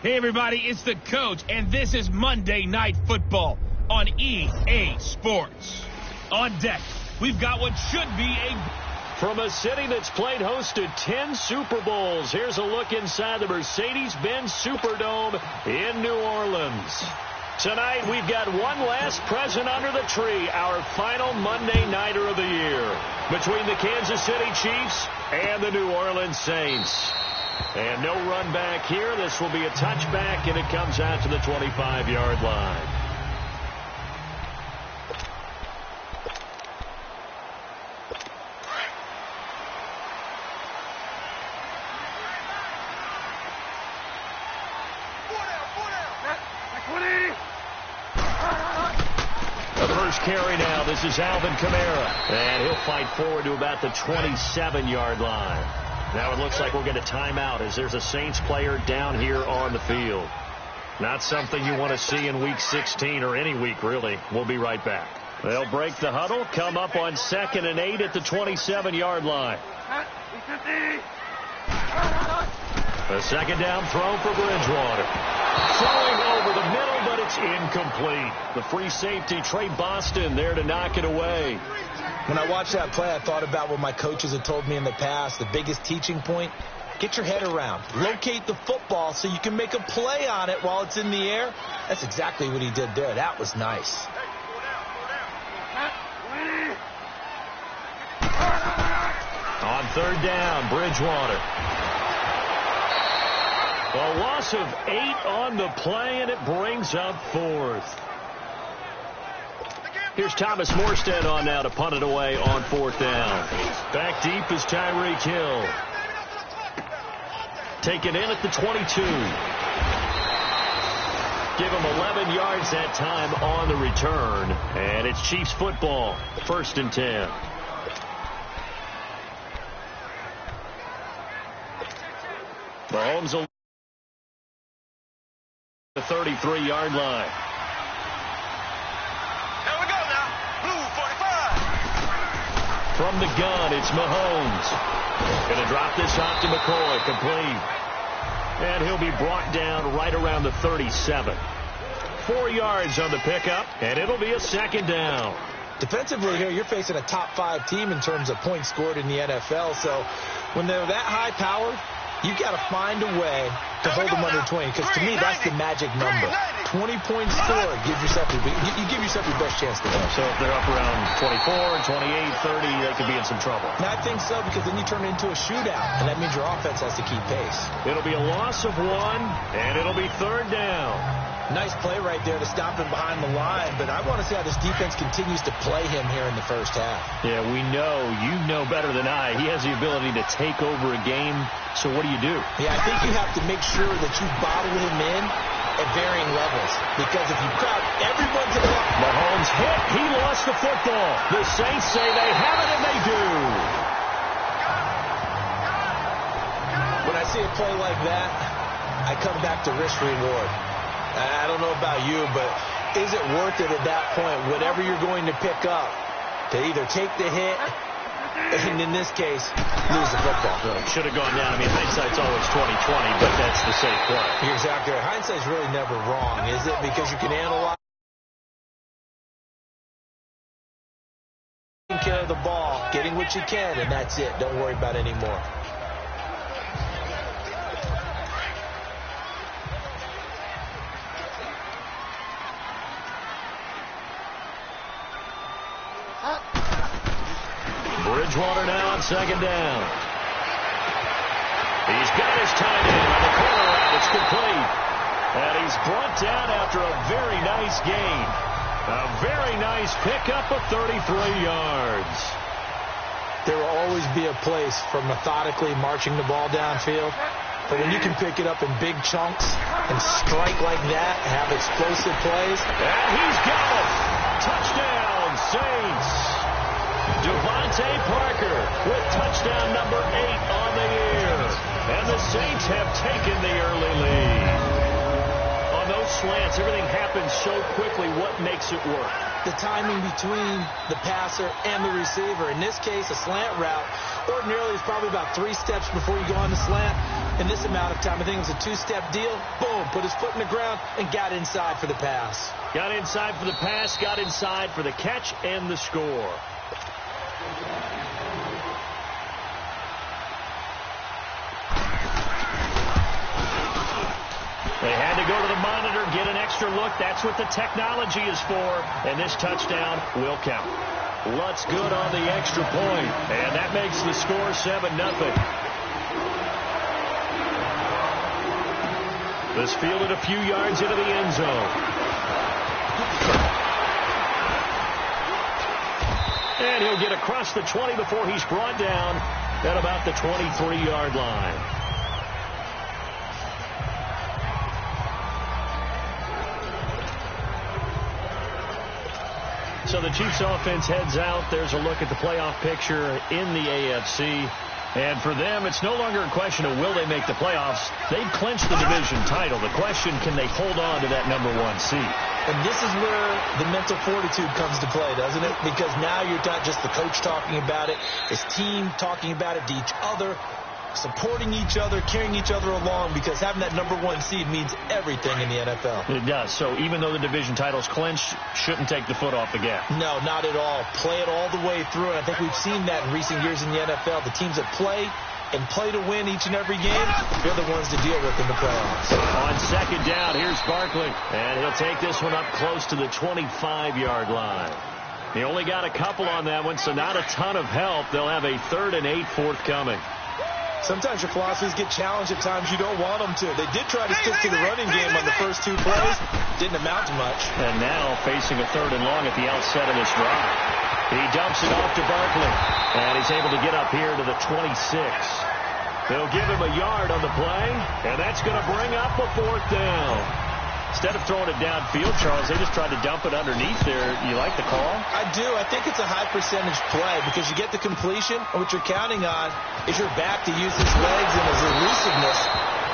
Hey, everybody, it's the coach, and this is Monday Night Football on EA Sports. On deck, we've got what should be a... From a city that's played host to 10 Super Bowls, here's a look inside the Mercedes-Benz Superdome in New Orleans. Tonight, we've got one last present under the tree, our final Monday Nighter of the year, between the Kansas City Chiefs and the New Orleans Saints. And no run back here. This will be a touchback, and it comes out to the 25-yard line. The first carry now. This is Alvin Kamara. And he'll fight forward to about the 27-yard line. Now it looks like we'll get a timeout as there's a Saints player down here on the field. Not something you want to see in Week 16 or any week, really. We'll be right back. They'll break the huddle, come up on 2nd and 8 at the 27-yard line. A second down throw for Bridgewater. Throwing over the middle, but it's incomplete. The free safety, Trey Boston, there to knock it away. When I watched that play, I thought about what my coaches had told me in the past. The biggest teaching point, get your head around. Locate the football so you can make a play on it while it's in the air. That's exactly what he did there. That was nice. On 3rd down, Bridgewater. A loss of 8 on the play, and it brings up 4th. Here's Thomas Morstead on now to punt it away on 4th down. Back deep is Tyreek Hill. Taken in at the 22. Give him 11 yards that time on the return. And it's Chiefs football. 1st and 10. Mahomes the 33-yard line. From the gun, it's Mahomes. Going to drop this off to McCoy, complete. And he'll be brought down right around the 37. 4 yards on the pickup, and it'll be a 2nd down. Defensively here, you're facing a top 5 team in terms of points scored in the NFL. So when they're that high powered, you've got to find a way to hold them under 20. Because to me, that's the magic number. 20 points scored, you give yourself your best chance to win. So if they're up around 24, 28, 30, they could be in some trouble. And I think so, because then you turn it into a shootout, and that means your offense has to keep pace. It'll be a loss of 1, and it'll be 3rd down. Nice play right there to stop him behind the line, but I want to see how this defense continues to play him here in the first half. Yeah, we know, you know better than I, he has the ability to take over a game, so what do you do? Yeah, I think you have to make sure that you bottle him in at varying levels, because if you crowd everyone's in Mahomes hit, he lost the football. The Saints say they have it, and they do. When I see a play like that, I come back to risk-reward. I don't know about you, but is it worth it at that point, whatever you're going to pick up, to either take the hit, and in this case, lose the football? Should have gone down. I mean, hindsight's always 20/20, but that's the safe play. You're exactly right. Hindsight's really never wrong, is it? Because you can analyze taking care of the ball, getting what you can, and that's it. Don't worry about it anymore. Bridgewater now on 2nd down. He's got his tight end on the corner route. It's complete. And he's brought down after a very nice gain. A very nice pickup of 33 yards. There will always be a place for methodically marching the ball downfield. But when you can pick it up in big chunks and strike like that, have explosive plays. And he's got it. Touchdown, Saints. Devontae Parker with touchdown number 8 on the year. And the Saints have taken the early lead. On those slants, everything happens so quickly. What makes it work? the timing between the passer and the receiver. In this case, a slant route ordinarily is probably about 3 steps before you go on the slant. In this amount of time, I think it was a 2-step deal. Boom, put his foot in the ground and got inside for the pass. Got inside for the pass, got inside for the catch and the score. They had to go to the monitor, get an extra look. That's what the technology is for. And this touchdown will count. Lutz good on the extra point. And that makes the score 7-0. This fielded a few yards into the end zone. And he'll get across the 20 before he's brought down at about the 23-yard line. So the Chiefs offense heads out. There's a look at the playoff picture in the AFC. And for them, it's no longer a question of will they make the playoffs. They've clinched the division title. The question, can they hold on to that #1 seed? And this is where the mental fortitude comes to play, doesn't it? Because now you're not just the coach talking about it, his team talking about it to each other, supporting each other, carrying each other along, because having that #1 seed means everything in the NFL. It does. So even though the division title's clinched, shouldn't take the foot off the gas. No, not at all. Play it all the way through, and I think we've seen that in recent years in the NFL. The teams that play and play to win each and every game, they're the ones to deal with in the playoffs. On second down, here's Barkley, and he'll take this one up close to the 25-yard line. He only got a couple on that one, so not a ton of help. They'll have a 3rd and 8 forthcoming. Sometimes your philosophies get challenged at times you don't want them to. They did try to stick to the running game on the first 2 plays. Didn't amount to much. And now facing a 3rd and long at the outset of this drive. He dumps it off to Barkley. And he's able to get up here to the 26. They'll give him a yard on the play. And that's going to bring up a 4th down. Instead of throwing it downfield, Charles, they just tried to dump it underneath there. You like the call? I do. I think it's a high percentage play because you get the completion, and what you're counting on is your back to use his legs and his elusiveness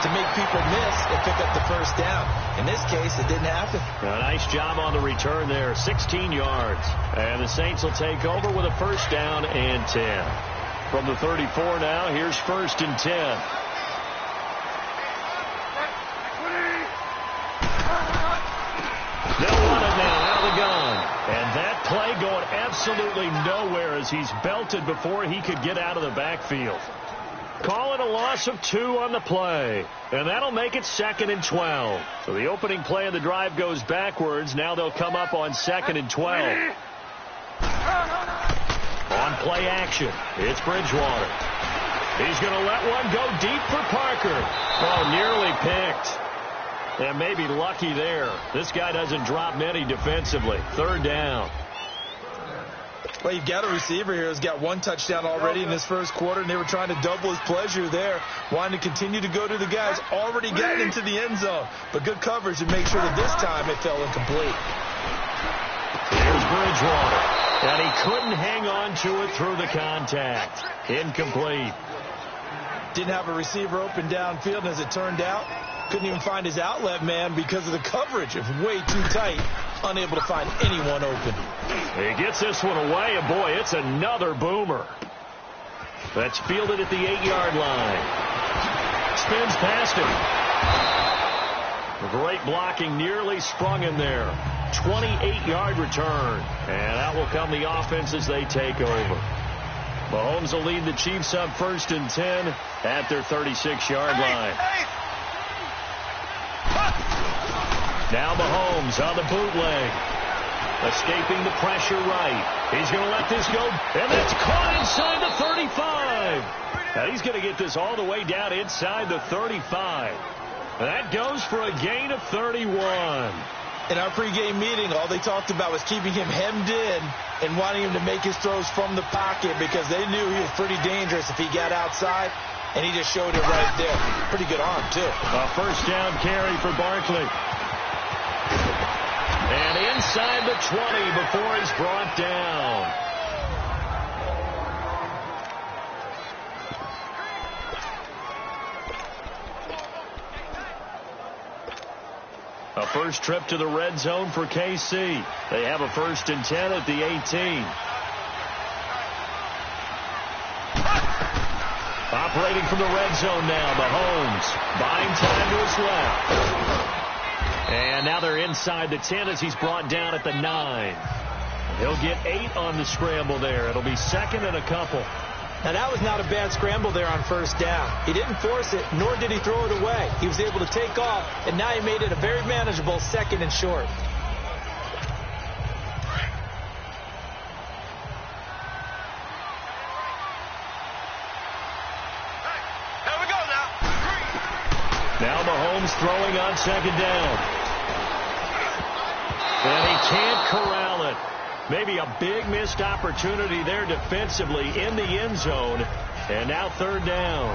to make people miss and pick up the 1st down. In this case, it didn't happen. A nice job on the return there. 16 yards. And the Saints will take over with a 1st down and 10. From the 34 now, here's 1st and 10. They'll run it now out of the gun. And that play going absolutely nowhere as he's belted before he could get out of the backfield. Call it a loss of 2 on the play. And that'll make it 2nd and 12. So the opening play of the drive goes backwards. Now they'll come up on 2nd and 12. On play action, it's Bridgewater. He's going to let one go deep for Parker. Oh, nearly picked. And maybe lucky there. This guy doesn't drop many defensively. 3rd down. Well, you've got a receiver here who's got 1 touchdown already in this first quarter, and they were trying to double his pleasure there, wanting to continue to go to the guys already getting into the end zone. But good coverage to make sure that this time it fell incomplete. Here's Bridgewater, and he couldn't hang on to it through the contact. Incomplete. Didn't have a receiver open downfield, and as it turned out, couldn't even find his outlet man because of the coverage. It was way too tight, unable to find anyone open. He gets this one away, and boy, it's another boomer. That's fielded at the 8-yard line. Spins past him. Great blocking, nearly sprung in there. 28-yard return. And out will come the offense as they take over. Mahomes will lead the Chiefs up 1st and 10 at their 36-yard line. Now Mahomes on the bootleg. Escaping the pressure right. He's going to let this go. And that's caught inside the 35. And he's going to get this all the way down inside the 35. And that goes for a gain of 31. In our pregame meeting, all they talked about was keeping him hemmed in and wanting him to make his throws from the pocket because they knew he was pretty dangerous if he got outside, and he just showed it right there. Pretty good arm, too. A 1st down carry for Barkley. And inside the 20 before he's brought down. A first trip to the red zone for KC. They have a 1st and 10 at the 18. Operating from the red zone now, Mahomes buying time to his left. And now they're inside the 10 as he's brought down at the 9. He'll get 8 on the scramble there. It'll be 2nd and a couple. Now, that was not a bad scramble there on 1st down. He didn't force it, nor did he throw it away. He was able to take off, and now he made it a very manageable 2nd and short. Now Mahomes throwing on 2nd down. And he can't corral it. Maybe a big missed opportunity there defensively in the end zone. And now 3rd down.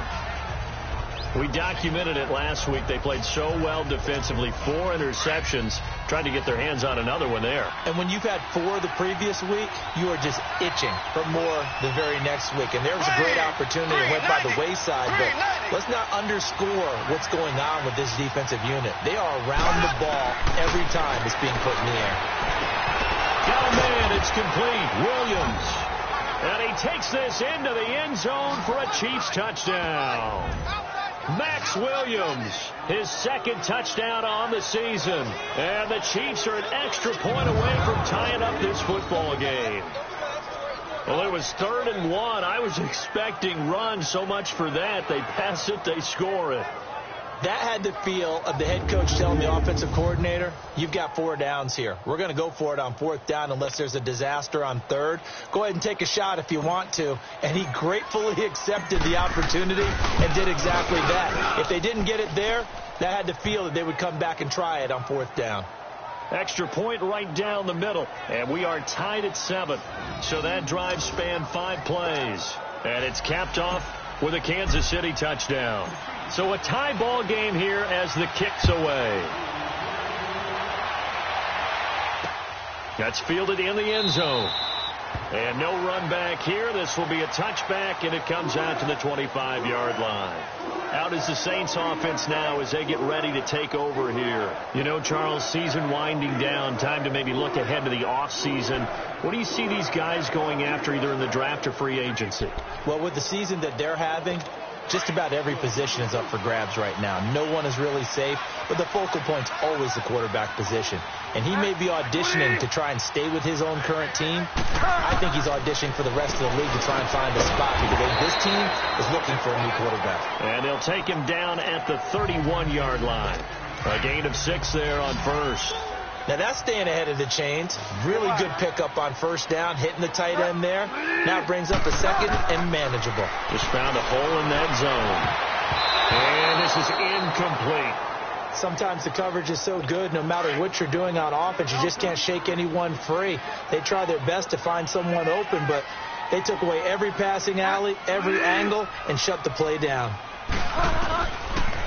We documented it last week. They played so well defensively. 4 interceptions. Tried to get their hands on another one there. And when you've had 4 the previous week, you are just itching for more the very next week. And there was a great opportunity that went by the wayside. But let's not underscore what's going on with this defensive unit. They are around the ball every time it's being put in the air. Got a man. It's complete. Williams. And he takes this into the end zone for a Chiefs touchdown. Max Williams, his 2nd touchdown on the season. And the Chiefs are an extra point away from tying up this football game. Well, it was 3rd and 1. I was expecting run. So much for that. They pass it, they score it. That had the feel of the head coach telling the offensive coordinator, you've got 4 downs here. We're going to go for it on 4th down unless there's a disaster on 3rd. Go ahead and take a shot if you want to. And he gratefully accepted the opportunity and did exactly that. If they didn't get it there, that had the feel that they would come back and try it on 4th down. Extra point right down the middle. And we are tied at 7. So that drive spanned 5 plays. And it's capped off with a Kansas City touchdown. So a tie ball game here as the kick's away. That's fielded in the end zone. And no run back here. This will be a touchback, and it comes out to the 25-yard line. Out is the Saints offense now as they get ready to take over here. You know, Charles, season winding down, time to maybe look ahead to the offseason. What do you see these guys going after either in the draft or free agency? Well, with the season that they're having, just about every position is up for grabs right now. No one is really safe, but the focal point's always the quarterback position. And he may be auditioning to try and stay with his own current team. I think he's auditioning for the rest of the league to try and find a spot because this team is looking for a new quarterback. And they'll take him down at the 31-yard line. A gain of 6 there on 1st. Now that's staying ahead of the chains. Really good pickup on 1st down, hitting the tight end there. Now it brings up a 2nd and manageable. Just found a hole in that zone. And this is incomplete. Sometimes the coverage is so good, no matter what you're doing on offense, you just can't shake anyone free. They try their best to find someone open, but they took away every passing alley, every angle, and shut the play down.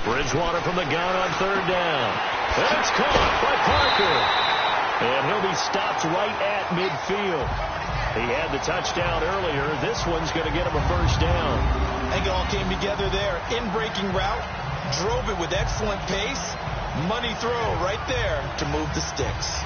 Bridgewater from the gun on 3rd down. And it's caught by Parker. And he'll be stopped right at midfield. He had the touchdown earlier. This one's going to get him a 1st down. I think it all came together there. In-breaking route, drove it with excellent pace. Money throw right there to move the sticks.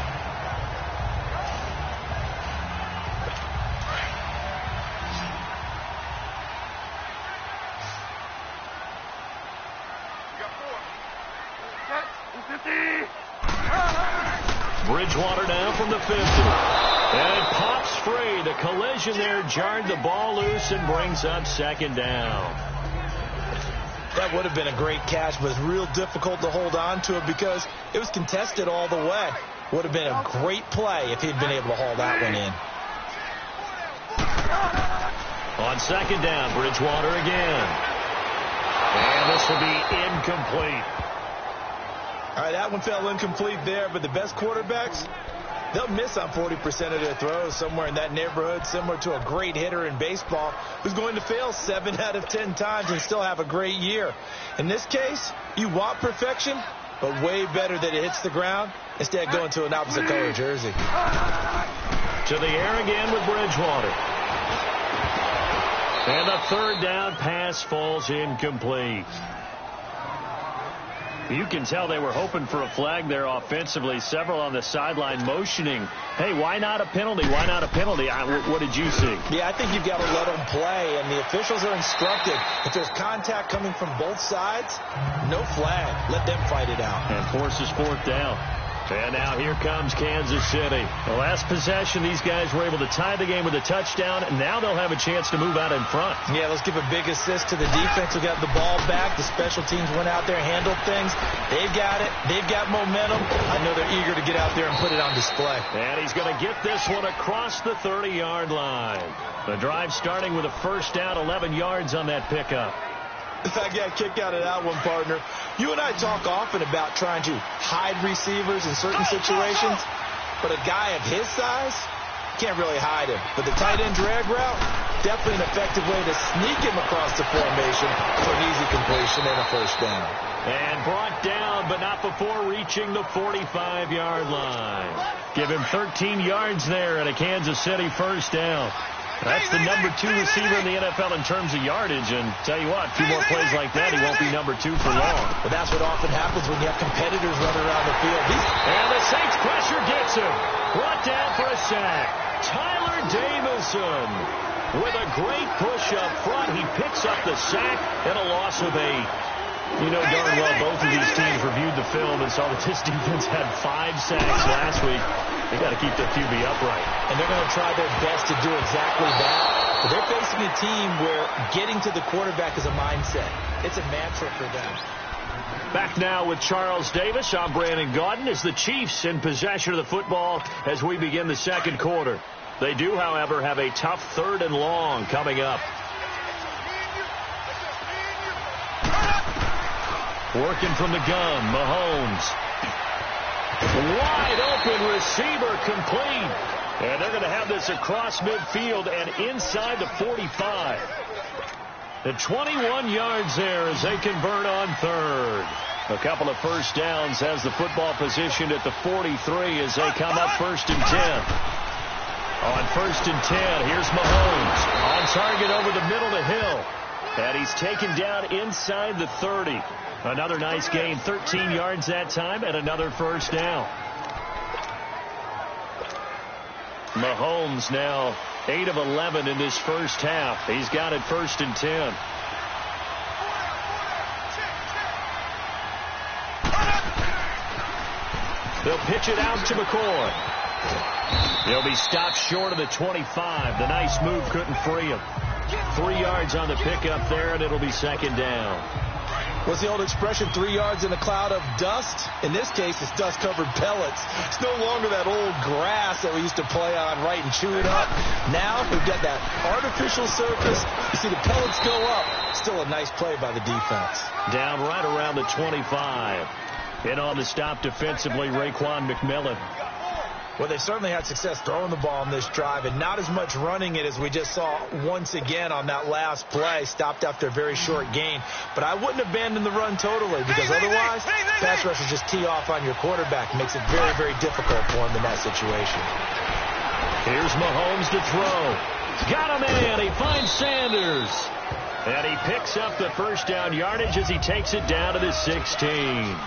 Bridgewater now from the 50. And it pops free. The collision there jarred the ball loose and brings up 2nd down. That would have been a great catch, but it's real difficult to hold on to it because it was contested all the way. Would have been a great play if he'd been able to haul that one in. On 2nd down, Bridgewater again. And this will be incomplete. All right, that one fell incomplete there, but the best quarterbacks, they'll miss on 40% of their throws, somewhere in that neighborhood, similar to a great hitter in baseball who's going to fail 7 out of 10 times and still have a great year. In this case, you want perfection, but way better that it hits the ground instead of going to an opposite color jersey. To the air again with Bridgewater. And the 3rd down pass falls incomplete. You can tell they were hoping for a flag there offensively. Several on the sideline motioning, hey, why not a penalty? Why not a penalty? What did you see? Yeah, I think you've got to let them play, and the officials are instructed. If there's contact coming from both sides, no flag. Let them fight it out. And forces fourth down. And now here comes Kansas City. The last possession, these guys were able to tie the game with a touchdown, and now they'll have a chance to move out in front. Yeah, let's give a big assist to the defense who got the ball back. The special teams went out there, handled things. They've got it. They've got momentum. I know they're eager to get out there and put it on display. And he's going to get this one across the 30-yard line. The drive starting with a first down, 11 yards on that pickup. I got a kick out of that one, partner. You and I talk often about trying to hide receivers in certain situations, but a guy of his size can't really hide him. But the tight end drag route, definitely an effective way to sneak him across the formation for an easy completion and a first down. And brought down, but not before reaching the 45-yard line. Give him 13 yards there at a Kansas City first down. That's the number 2 receiver in the NFL in terms of yardage. And tell you what, a few more plays like that, he won't be number 2 for long. But that's what often happens when you have competitors running around the field. And the Saints pressure gets him. Brought down for a sack. Tyler Davison with a great push up front. He picks up the sack and a loss of 8. You know darn well both of these teams reviewed the film and saw that this defense had 5 sacks last week. They got to keep their QB upright. And they're going to try their best to do exactly that. But they're facing a team where getting to the quarterback is a mindset. It's a mantra for them. Back now with Charles Davis. I'm Brandon Gaudin as the Chiefs in possession of the football as we begin the second quarter. They do, however, have a tough 3rd and long coming up. Working from the gun, Mahomes. Wide open receiver complete. And they're going to have this across midfield and inside the 45. The 21 yards there as they convert on 3rd. A couple of first downs has the football positioned at the 43 as they come up 1st and 10. On 1st and 10, here's Mahomes. On target over the middle to Hill. And he's taken down inside the 30. Another nice gain, 13 yards that time, and another first down. Mahomes now 8 of 11 in this first half. He's got it 1st and 10. They'll pitch it out to McCoy. He'll be stopped short of the 25. The nice move couldn't free him. 3 yards on the pickup there, and it'll be 2nd down. What's the old expression, 3 yards in a cloud of dust? In this case, it's dust-covered pellets. It's no longer that old grass that we used to play on, right, and chew it up. Now we've got that artificial surface. You see the pellets go up. Still a nice play by the defense. Down right around the 25. In on the stop defensively, Raekwon McMillan. Well, they've certainly had success throwing the ball on this drive and not as much running it as we just saw once again on that last play. Stopped after a very short gain. But I wouldn't abandon the run totally because otherwise, pass rushers just tee off on your quarterback. It makes it very, very difficult for him in that situation. Here's Mahomes to throw. Got a man. He finds Sanders. And he picks up the first down yardage as he takes it down to the 16.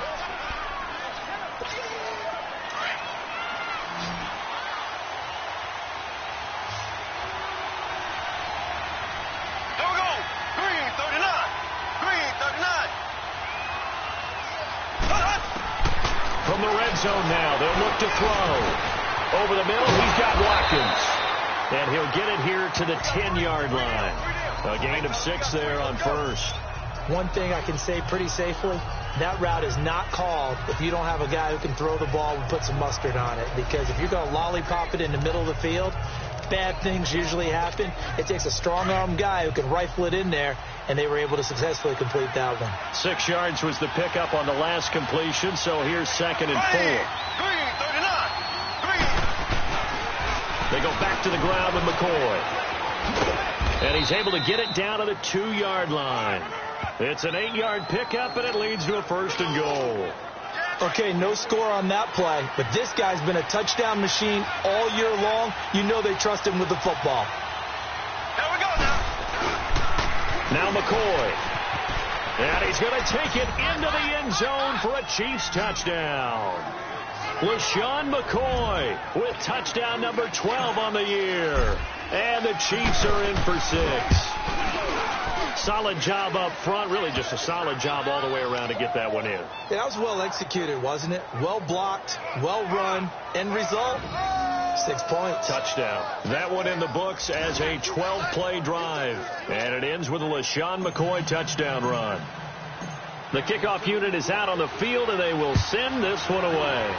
From the red zone now, they'll look to throw. Over the middle, he's got Watkins. And he'll get it here to the 10-yard line. A gain of 6 there on 1st. One thing I can say pretty safely, that route is not called if you don't have a guy who can throw the ball and put some mustard on it. Because if you're going to lollipop it in the middle of the field, bad things usually happen. It takes a strong-arm guy who can rifle it in there, and they were able to successfully complete that one. 6 yards was the pickup on the last completion, so here's 2nd and 4. They go back to the ground with McCoy. And he's able to get it down to the 2-yard line. It's an 8-yard pickup, and it leads to a 1st and goal. Okay, no score on that play, but this guy's been a touchdown machine all year long. You know they trust him with the football. Now McCoy. And he's going to take it into the end zone for a Chiefs touchdown. LaShawn McCoy with touchdown number 12 on the year. And the Chiefs are in for 6. Solid job up front. Really just a solid job all the way around to get that one in. Yeah, that was well executed, wasn't it? Well blocked, well run. End result, 6 points. Touchdown. That one in the books as a 12-play drive. And it ends with a LaShawn McCoy touchdown run. The kickoff unit is out on the field, and they will send this one away.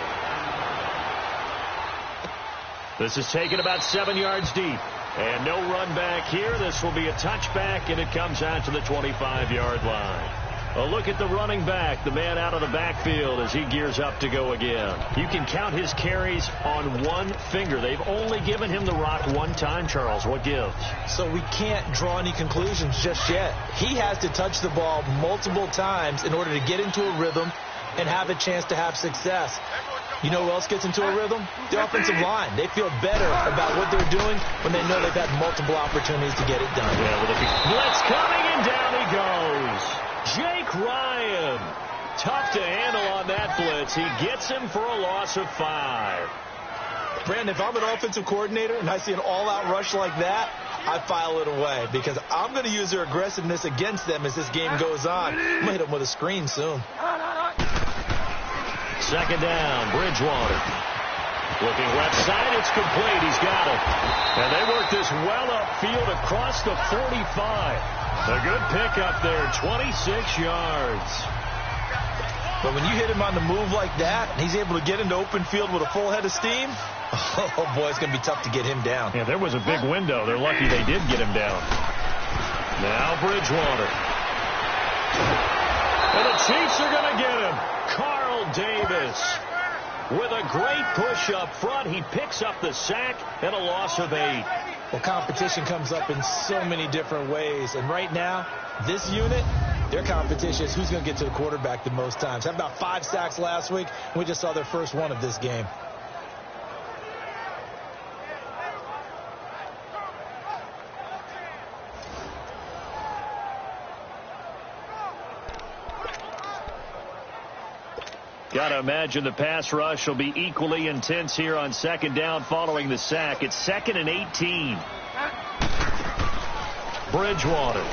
This is taken about 7 yards deep. And no run back here. This will be a touchback, and it comes out to the 25-yard line. A look at the running back, the man out of the backfield as he gears up to go again. You can count his carries on one finger. They've only given him the rock one time, Charles. What gives? So we can't draw any conclusions just yet. He has to touch the ball multiple times in order to get into a rhythm and have a chance to have success. You know who else gets into a rhythm? The offensive line. They feel better about what they're doing when they know they've had multiple opportunities to get it done. Yeah, with a blitz coming, and down he goes. Jake Ryan. Tough to handle on that blitz. He gets him for a loss of 5. Brandon, if I'm an offensive coordinator and I see an all-out rush like that, I file it away because I'm going to use their aggressiveness against them as this game goes on. I'm going to hit them with a screen soon. Second down, Bridgewater. Looking left side, it's complete. He's got it. And they work this well upfield across the 45. A good pickup there, 26 yards. But when you hit him on the move like that, and he's able to get into open field with a full head of steam, oh boy, it's going to be tough to get him down. Yeah, there was a big window. They're lucky they did get him down. Now Bridgewater. And the Chiefs are going to get him. Carl Davis with a great push up front. He picks up the sack and a loss of 8. Well, competition comes up in so many different ways. And right now, this unit, their competition is who's going to get to the quarterback the most times. Had about 5 sacks last week. We just saw their first one of this game. Got to imagine the pass rush will be equally intense here on second down following the sack. It's 2nd and 18. Bridgewater.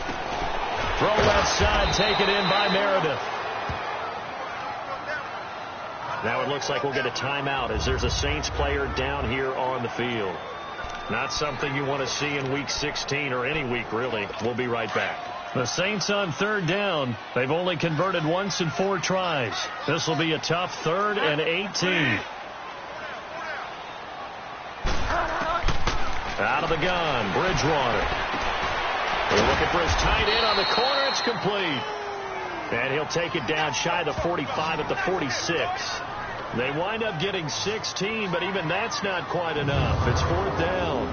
Throw left side, taken in by Meredith. Now it looks like we'll get a timeout as there's a Saints player down here on the field. Not something you want to see in Week 16 or any week, really. We'll be right back. The Saints on third down. They've only converted once in 4 tries. This will be a tough 3rd and 18. Out of the gun, Bridgewater. They're looking for his tight end on the corner. It's complete. And he'll take it down shy of the 45 at the 46. They wind up getting 16, but even that's not quite enough. It's 4th down.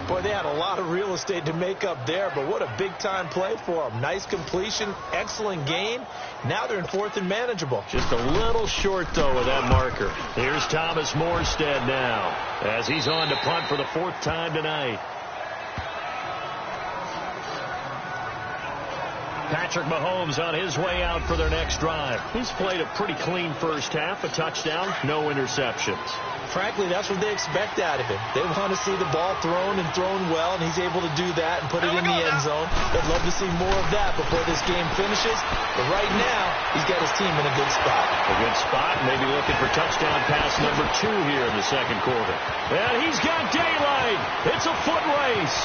Boy, they had a lot of real estate to make up there, but what a big-time play for them. Nice completion, excellent gain. Now they're in 4th and manageable. Just a little short, though, of that marker. Here's Thomas Morstead now as he's on to punt for the 4th time tonight. Patrick Mahomes on his way out for their next drive. He's played a pretty clean first half, a touchdown, no interceptions. Frankly, that's what they expect out of him. They want to see the ball thrown and thrown well, and he's able to do that and put it in the end zone. They'd love to see more of that before this game finishes. But right now, he's got his team in a good spot. A good spot, maybe looking for touchdown pass number 2 here in the second quarter. And he's got daylight. It's a foot race.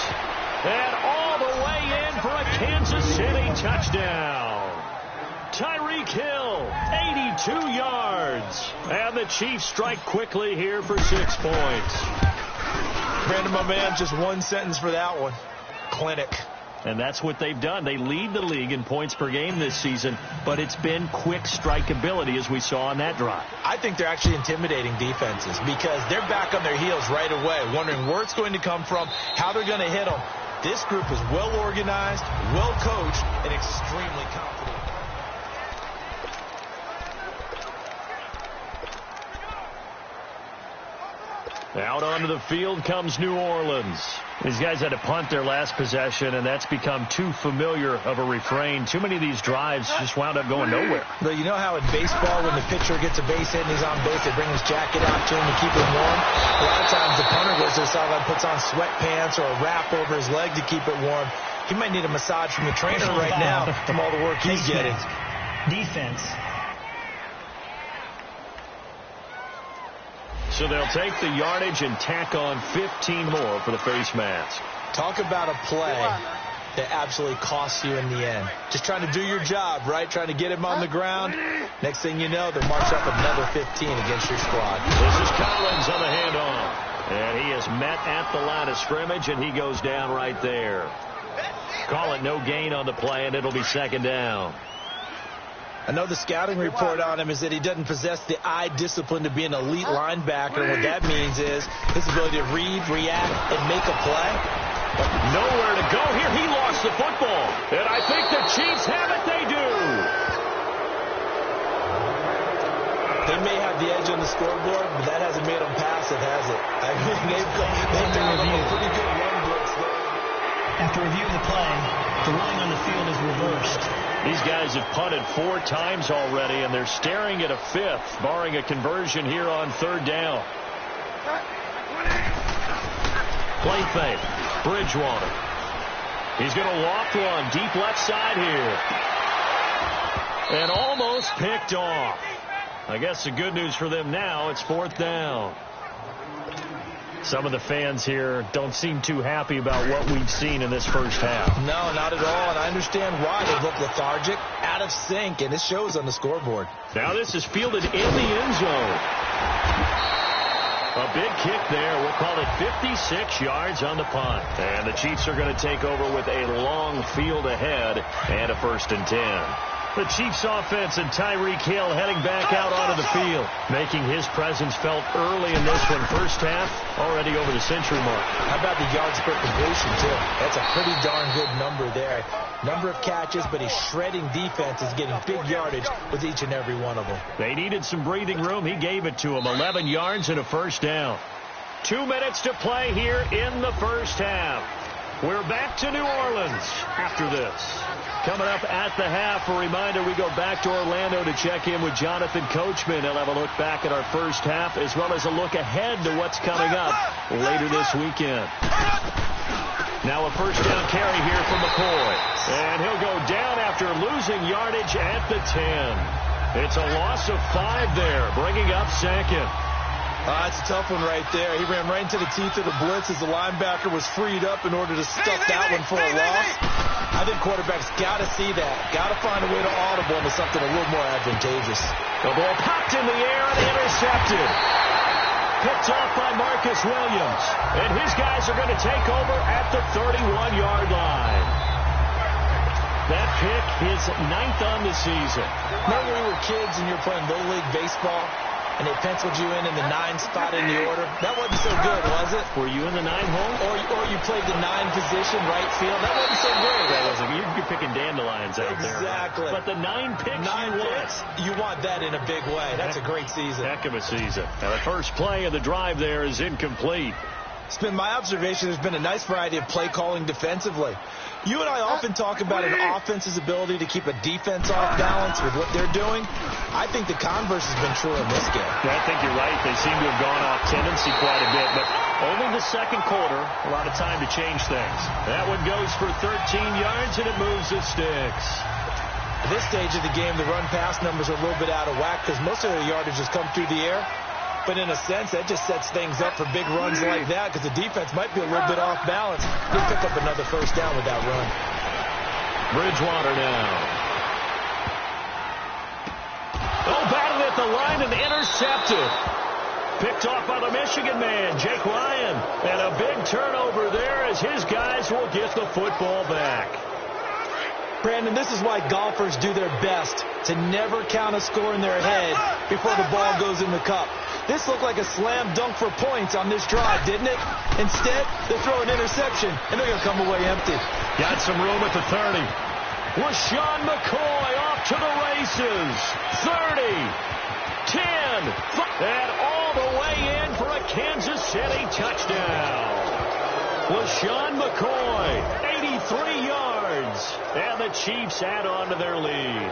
And all the way in for a Kansas City touchdown. Tyreek Hill, 82 yards. And the Chiefs strike quickly here for 6 points. Brandon, my man, just one sentence for that one. Clinic. And that's what they've done. They lead the league in points per game this season, but it's been quick strikeability as we saw on that drive. I think they're actually intimidating defenses because they're back on their heels right away, wondering where it's going to come from, how they're going to hit them. This group is well organized, well coached, and extremely confident. Out onto the field comes New Orleans. These guys had to punt their last possession, and that's become too familiar of a refrain. Too many of these drives just wound up going nowhere. But you know how in baseball, when the pitcher gets a base hit and he's on base, they bring his jacket out to him to keep him warm? A lot of times the punter goes to the sideline, puts on sweatpants or a wrap over his leg to keep it warm. He might need a massage from the trainer right now from all the work he's getting. Defense. So they'll take the yardage and tack on 15 more for the face mask. Talk about a play that absolutely costs you in the end. Just trying to do your job, right? Trying to get him on the ground. Next thing you know, they'll march up another 15 against your squad. This is Collins on the handoff. And he is met at the line of scrimmage, and he goes down right there. Call it no gain on the play, and it'll be second down. I know the scouting report on him is that he doesn't possess the eye discipline to be an elite linebacker. And what that means is his ability to read, react, and make a play. But nowhere to go here. He lost the football. And I think the Chiefs have it. They do. They may have the edge on the scoreboard, but that hasn't made them pass it, has it? I mean, they've done a pretty good run blitz there. After reviewing the play, the ruling on the field is reversed. These guys have punted 4 times already, and they're staring at a 5th, barring a conversion here on 3rd down. Play fake. Bridgewater. He's going to loft one deep left side here. And almost picked off. I guess the good news for them now, it's 4th down. Some of the fans here don't seem too happy about what we've seen in this first half. No, not at all, and I understand why. They look lethargic, out of sync, and it shows on the scoreboard. Now this is fielded in the end zone. A big kick there. We'll call it 56 yards on the punt. And the Chiefs are going to take over with a long field ahead and a 1st and 10. The Chiefs offense and Tyreek Hill heading back out onto the field, making his presence felt early in this one. First half, already over the century mark. How about the yards per completion, too? That's a pretty darn good number there. Number of catches, but his shredding defense is getting big yardage with each and every one of them. They needed some breathing room. He gave it to them. 11 yards and a 1st down. 2 minutes to play here in the first half. We're back to New Orleans after this. Coming up at the half, a reminder, we go back to Orlando to check in with Jonathan Coachman. He'll have a look back at our first half as well as a look ahead to what's coming up later this weekend. Now a 1st down carry here from McCoy. And he'll go down after losing yardage at the 10. It's a loss of 5 there, bringing up 2nd. That's a tough one right there. He ran right into the teeth of the blitz as the linebacker was freed up in order to stuff that one for a loss. I think quarterbacks got to see that. Got to find a way to audible into something a little more advantageous. The ball popped in the air and intercepted. Picked off by Marcus Williams. And his guys are going to take over at the 31-yard line. That pick is 9th on the season. Remember when we were kids and you were playing Little League Baseball? And they penciled you in the 9 spot in the order. That wasn't so good, was it? Were you in the 9 hole? Or you played the 9 position, right field. That wasn't so great. That wasn't. You're picking dandelions out there. Exactly. But the 9 picks 9 picks, you want that in a big way. That's a great season. Heck of a season. Now the first play of the drive there is incomplete. It's been my observation there's been a nice variety of play calling defensively. You and I often talk about an offense's ability to keep a defense off balance with what they're doing. I think the converse has been true in this game. I think you're right. They seem to have gone off tendency quite a bit, but only the 2nd quarter, a lot of time to change things. That one goes for 13 yards, and it moves the sticks. At this stage of the game, the run-pass numbers are a little bit out of whack because most of the yardage has come through the air. But in a sense, that just sets things up for big runs like that because the defense might be a little bit off balance. He'll pick up another 1st down with that run. Bridgewater now. Oh, batted at the line and intercepted. Picked off by the Michigan man, Jake Ryan. And a big turnover there as his guys will get the football back. Brandon, this is why golfers do their best to never count a score in their head before the ball goes in the cup. This looked like a slam dunk for points on this drive, didn't it? Instead, they throw an interception, and they're going to come away empty. Got some room at the 30. LaShawn McCoy off to the races. 30, 10, and all the way in for a Kansas City touchdown. was Sean McCoy. 83 yards. And the Chiefs add on to their lead.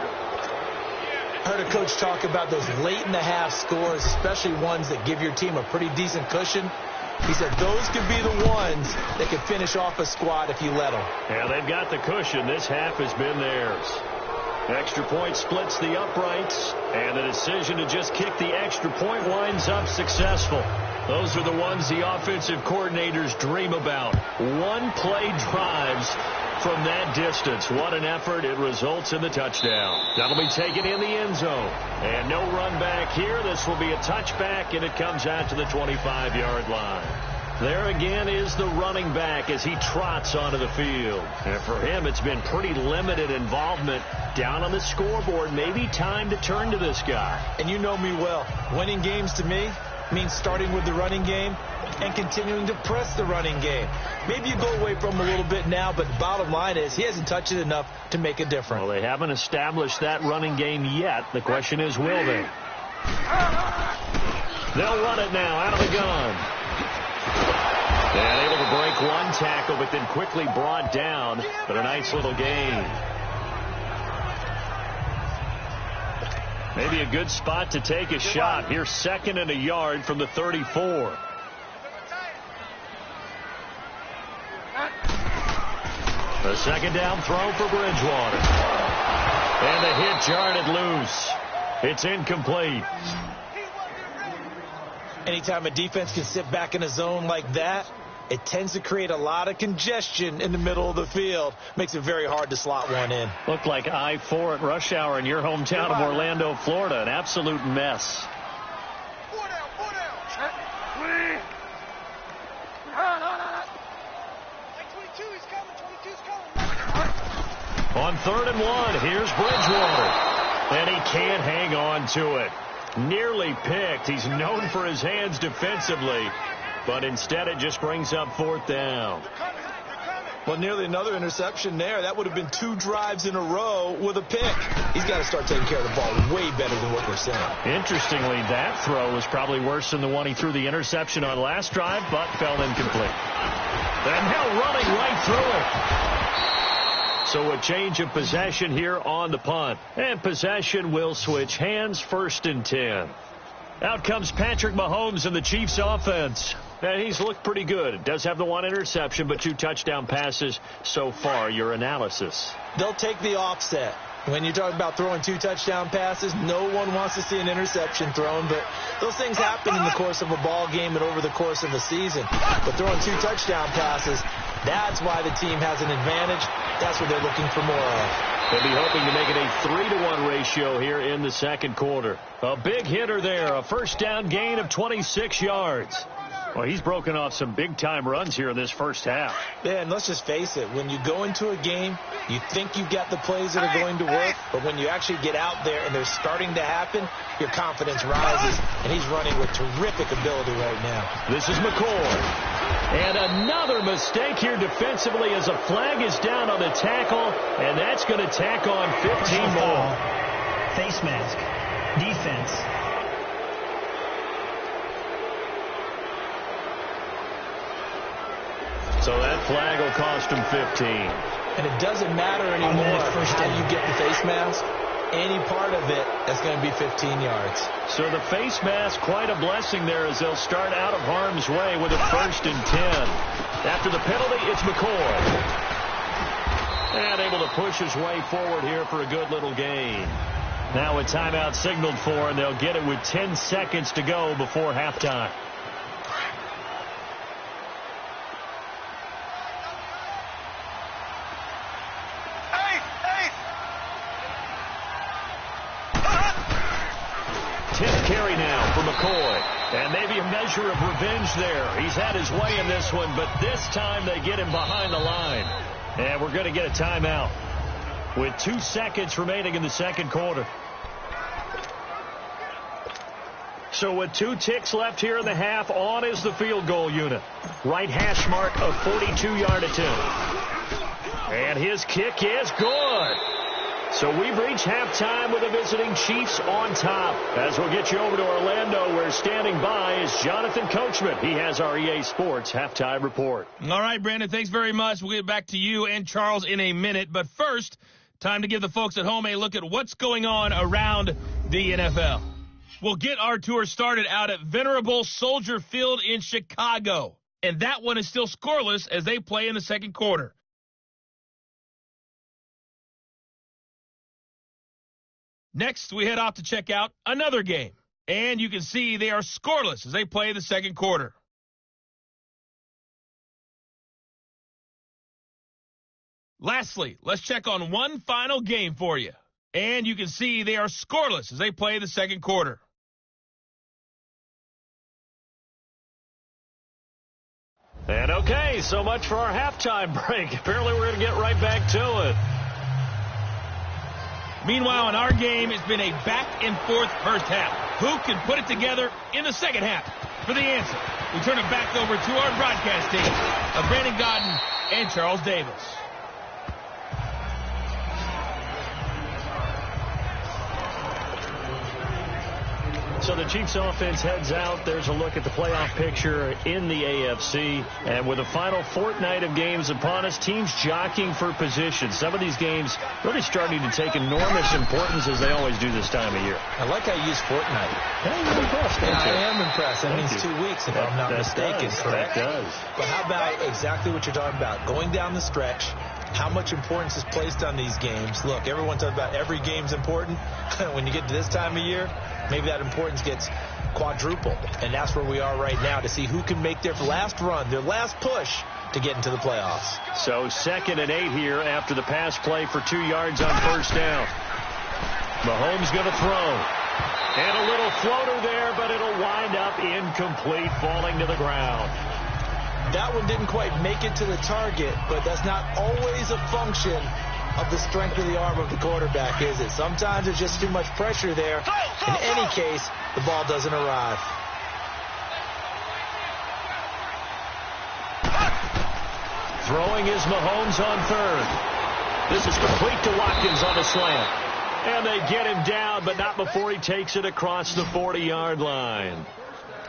I heard a coach talk about those late-in-the-half scores, especially ones that give your team a pretty decent cushion. He said those could be the ones that could finish off a squad if you let them. Yeah, they've got the cushion. This half has been theirs. Extra point splits the uprights, and the decision to just kick the extra point winds up successful. Those are the ones the offensive coordinators dream about. One-play drives from that distance. What an effort. It results in the touchdown. That'll be taken in the end zone. And no run back here. This will be a touchback, and it comes out to the 25-yard line. There again is the running back as he trots onto the field. And for him, it's been pretty limited involvement down on the scoreboard. Maybe time to turn to this guy. And you know me well. Winning games to me means starting with the running game and continuing to press the running game. Maybe you go away from him a little bit now, but the bottom line is he hasn't touched it enough to make a difference. Well, they haven't established that running game yet. The question is, will they? They'll run it now out of the gun. And able to break one tackle, but then quickly brought down. But a nice little gain. Maybe a good spot to take a shot. Here's 2nd and a yard from the 34. The second down throw for Bridgewater. And the hit jarred loose. It's incomplete. Anytime a defense can sit back in a zone like that, it tends to create a lot of congestion in the middle of the field. Makes it very hard to slot one in. Looked like I-4 at rush hour in your hometown of Orlando, Florida. An absolute mess. On 3rd and 1, here's Bridgewater. And he can't hang on to it. Nearly picked. He's known for his hands defensively. But instead it just brings up 4th down. Well, nearly another interception there. That would have been 2 drives in a row with a pick. He's got to start taking care of the ball way better than what we're saying. Interestingly, that throw was probably worse than the one he threw the interception on last drive, but fell incomplete. And now running right through it. So a change of possession here on the punt. And possession will switch hands. 1st and 10. Out comes Patrick Mahomes and the Chiefs offense. And he's looked pretty good. Does have the 1 interception, but 2 touchdown passes so far. Your analysis. They'll take the offset. When you're talking about throwing 2 touchdown passes, no one wants to see an interception thrown, but those things happen in the course of a ball game and over the course of a season. But throwing 2 touchdown passes, that's why the team has an advantage. That's what they're looking for more of. They'll be hoping to make it a 3-to-1 ratio here in the second quarter. A big hitter there, a first down gain of 26 yards. Well, he's broken off some big-time runs here in this first half. Yeah, and let's just face it. When you go into a game, you think you've got the plays that are going to work, but when you actually get out there and they're starting to happen, your confidence rises, and he's running with terrific ability right now. This is McCoy. And another mistake here defensively as a flag is down on the tackle, and that's going to tack on 15 more. Face mask. Defense. So that flag will cost him 15. And it doesn't matter anymore how you get the face mask. Any part of it, that's going to be 15 yards. So the face mask, quite a blessing there as they'll start out of harm's way with a 1st and 10. After the penalty, it's McCoy. And able to push his way forward here for a good little gain. Now a timeout signaled for, and they'll get it with 10 seconds to go before halftime. Carry now for McCoy. And maybe a measure of revenge there. He's had his way in this one, but this time they get him behind the line. And we're going to get a timeout with 2 seconds remaining in the second quarter. So with 2 ticks left here in the half, on is the field goal unit. Right hash mark of 42-yard attempt. And his kick is good. So we've reached halftime with the visiting Chiefs on top. As we'll get you over to Orlando, where standing by is Jonathan Coachman. He has our EA Sports halftime report. All right, Brandon, thanks very much. We'll get back to you and Charles in a minute. But first, time to give the folks at home a look at what's going on around the NFL. We'll get our tour started out at Venerable Soldier Field in Chicago. And that one is still scoreless as they play in the second quarter. Next, we head off to check out another game. And you can see they are scoreless as they play the second quarter. Lastly, let's check on one final game for you. And you can see they are scoreless as they play the second quarter. And okay, so much for our halftime break. Apparently we're going to get right back to it. Meanwhile, in our game, it's been a back-and-forth first half. Who can put it together in the second half? For the answer, we turn it back over to our broadcast team of Brandon Godden and Charles Davis. So the Chiefs offense heads out. There's a look at the playoff picture in the AFC. And with the final fortnight of games upon us, teams jockeying for position. Some of these games really starting to take enormous importance as they always do this time of year. I like how you use fortnight. Yeah, you're impressed, Yeah, aren't you? I am impressed. That means 2 weeks, if I'm not mistaken, correct? That does. But how about exactly what you're talking about? Going down the stretch, how much importance is placed on these games? Look, everyone talks about every game's important. When you get to this time of year, maybe that importance gets quadrupled. And that's where we are right now to see who can make their last run, their last push to get into the playoffs. So 2nd and 8 here after the pass play for 2 yards on first down. Mahomes going to throw. And a little floater there, but it'll wind up incomplete, falling to the ground. That one didn't quite make it to the target, but that's not always a function of the strength of the arm of the quarterback, is it? Sometimes there's just too much pressure there. In any case, the ball doesn't arrive. Throwing is Mahomes on third. This is complete to Watkins on the slant. And they get him down, but not before he takes it across the 40-yard line.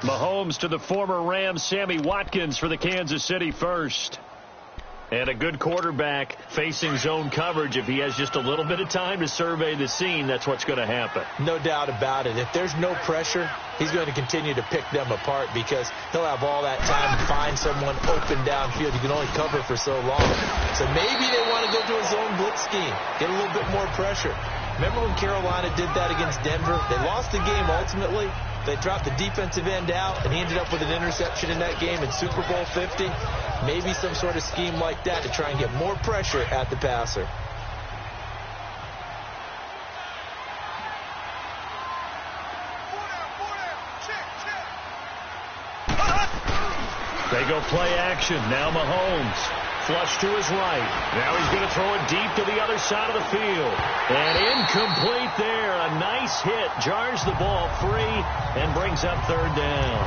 Mahomes to the former Rams, Sammy Watkins for the Kansas City first. And a good quarterback facing zone coverage. If he has just a little bit of time to survey the scene, that's what's going to happen. No doubt about it. If there's no pressure, he's going to continue to pick them apart because he'll have all that time to find someone open downfield. You can only cover for so long. So maybe they want to go to a zone blitz scheme, get a little bit more pressure. Remember when Carolina did that against Denver? They lost the game ultimately. They dropped the defensive end out, and he ended up with an interception in that game in Super Bowl 50. Maybe some sort of scheme like that to try and get more pressure at the passer. They go play action. Now Mahomes. Flush to his right. Now he's going to throw it deep to the other side of the field. And incomplete there. A nice hit. Jars the ball free and brings up third down.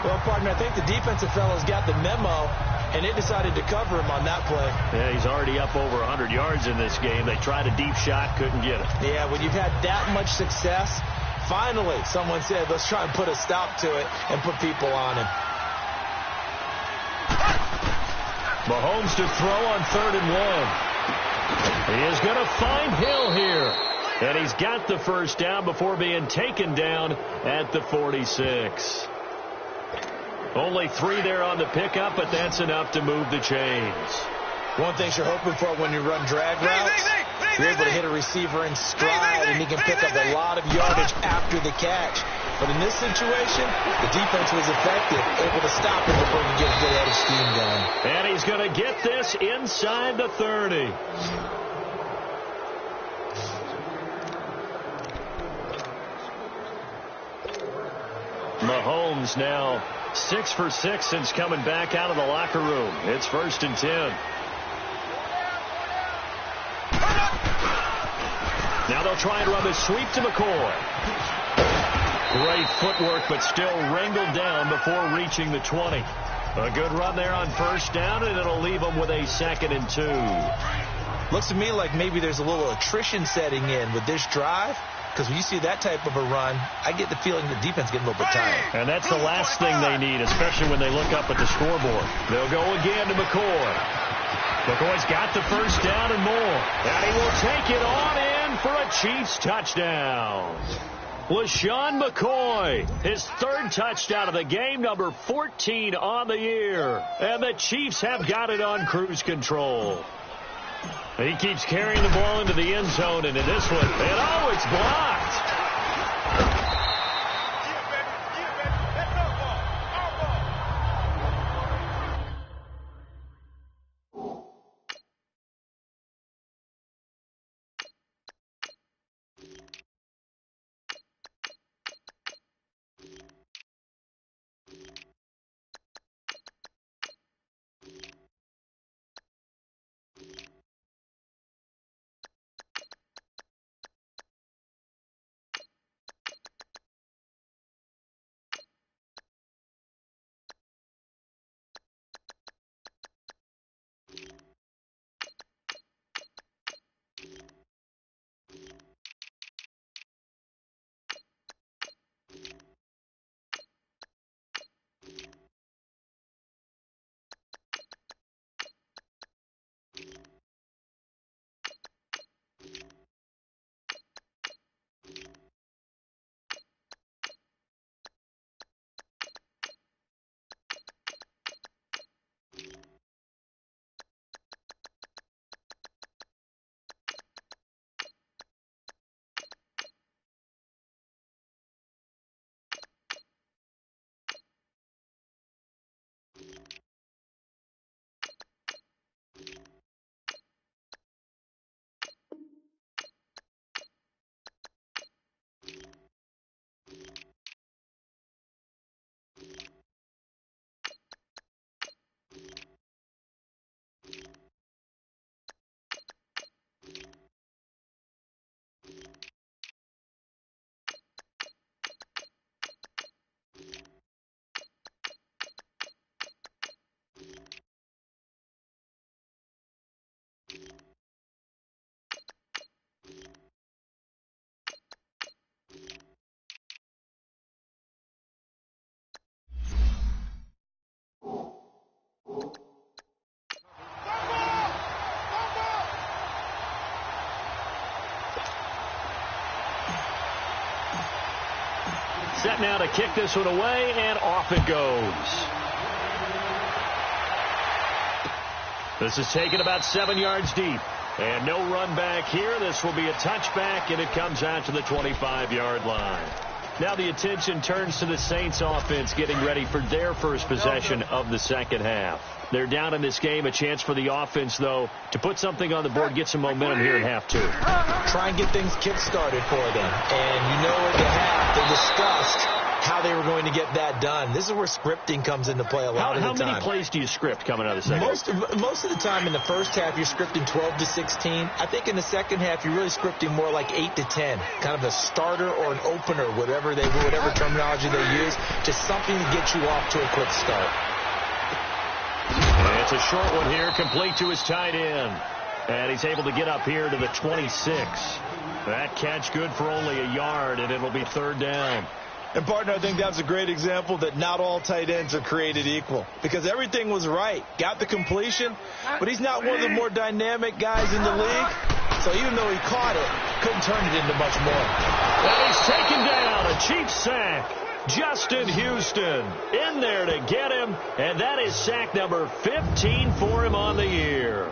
Well, partner, I think the defensive fellows got the memo, and they decided to cover him on that play. Yeah, he's already up over 100 yards in this game. They tried a deep shot, couldn't get it. Yeah, when you've had that much success, finally someone said, let's try and put a stop to it and put people on him. Mahomes to throw on 3rd and 1. He is going to find Hill here. And he's got the first down before being taken down at the 46. Only 3 there on the pickup, but that's enough to move the chains. One thing you're hoping for when you run drag routes, you're able to hit a receiver in stride, and he can pick up a lot of yardage after the catch. But in this situation, the defense was effective, able to stop him before he could get a good head of steam going. And he's going to get this inside the 30. Mahomes now 6 for 6 since coming back out of the locker room. It's 1st and 10. Now they'll try and run the sweep to McCoy. Great footwork, but still wrangled down before reaching the 20. A good run there on first down, and it'll leave them with a 2nd and 2. Looks to me like maybe there's a little attrition setting in with this drive. Because when you see that type of a run, I get the feeling the defense getting a little bit tired. And that's the last thing they need, especially when they look up at the scoreboard. They'll go again to McCoy. McCoy's got the first down and more. And he will take it on in for a Chiefs touchdown. LaShawn McCoy, his third touchdown of the game, number 14 on the year. And the Chiefs have got it on cruise control. He keeps carrying the ball into the end zone, and in this one, and oh, it's blocked. Set now to kick this one away, and off it goes. This is taken about 7 yards deep. And no run back here. This will be a touchback, and it comes out to the 25-yard line. Now the attention turns to the Saints offense getting ready for their first possession of the second half. They're down in this game. A chance for the offense, though, to put something on the board, get some momentum here in half two. Try and get things kick-started for them. And you know at the half they discussed how they were going to get that done. This is where scripting comes into play a lot of the time. How many plays do you script coming out of the second half? Most of the time in the first half, you're scripting 12 to 16. I think in the second half, you're really scripting more like 8 to 10. Kind of a starter or an opener, whatever terminology they use, just something to get you off to a quick start. And it's a short one here, complete to his tight end. And he's able to get up here to the 26. That catch good for only a yard, and it'll be third down. And, partner, I think that's a great example that not all tight ends are created equal. Because everything was right. Got the completion, but he's not one of the more dynamic guys in the league. So even though he caught it, couldn't turn it into much more. And he's taken down. A Chiefs sack. Justin Houston in there to get him. And that is sack number 15 for him on the year.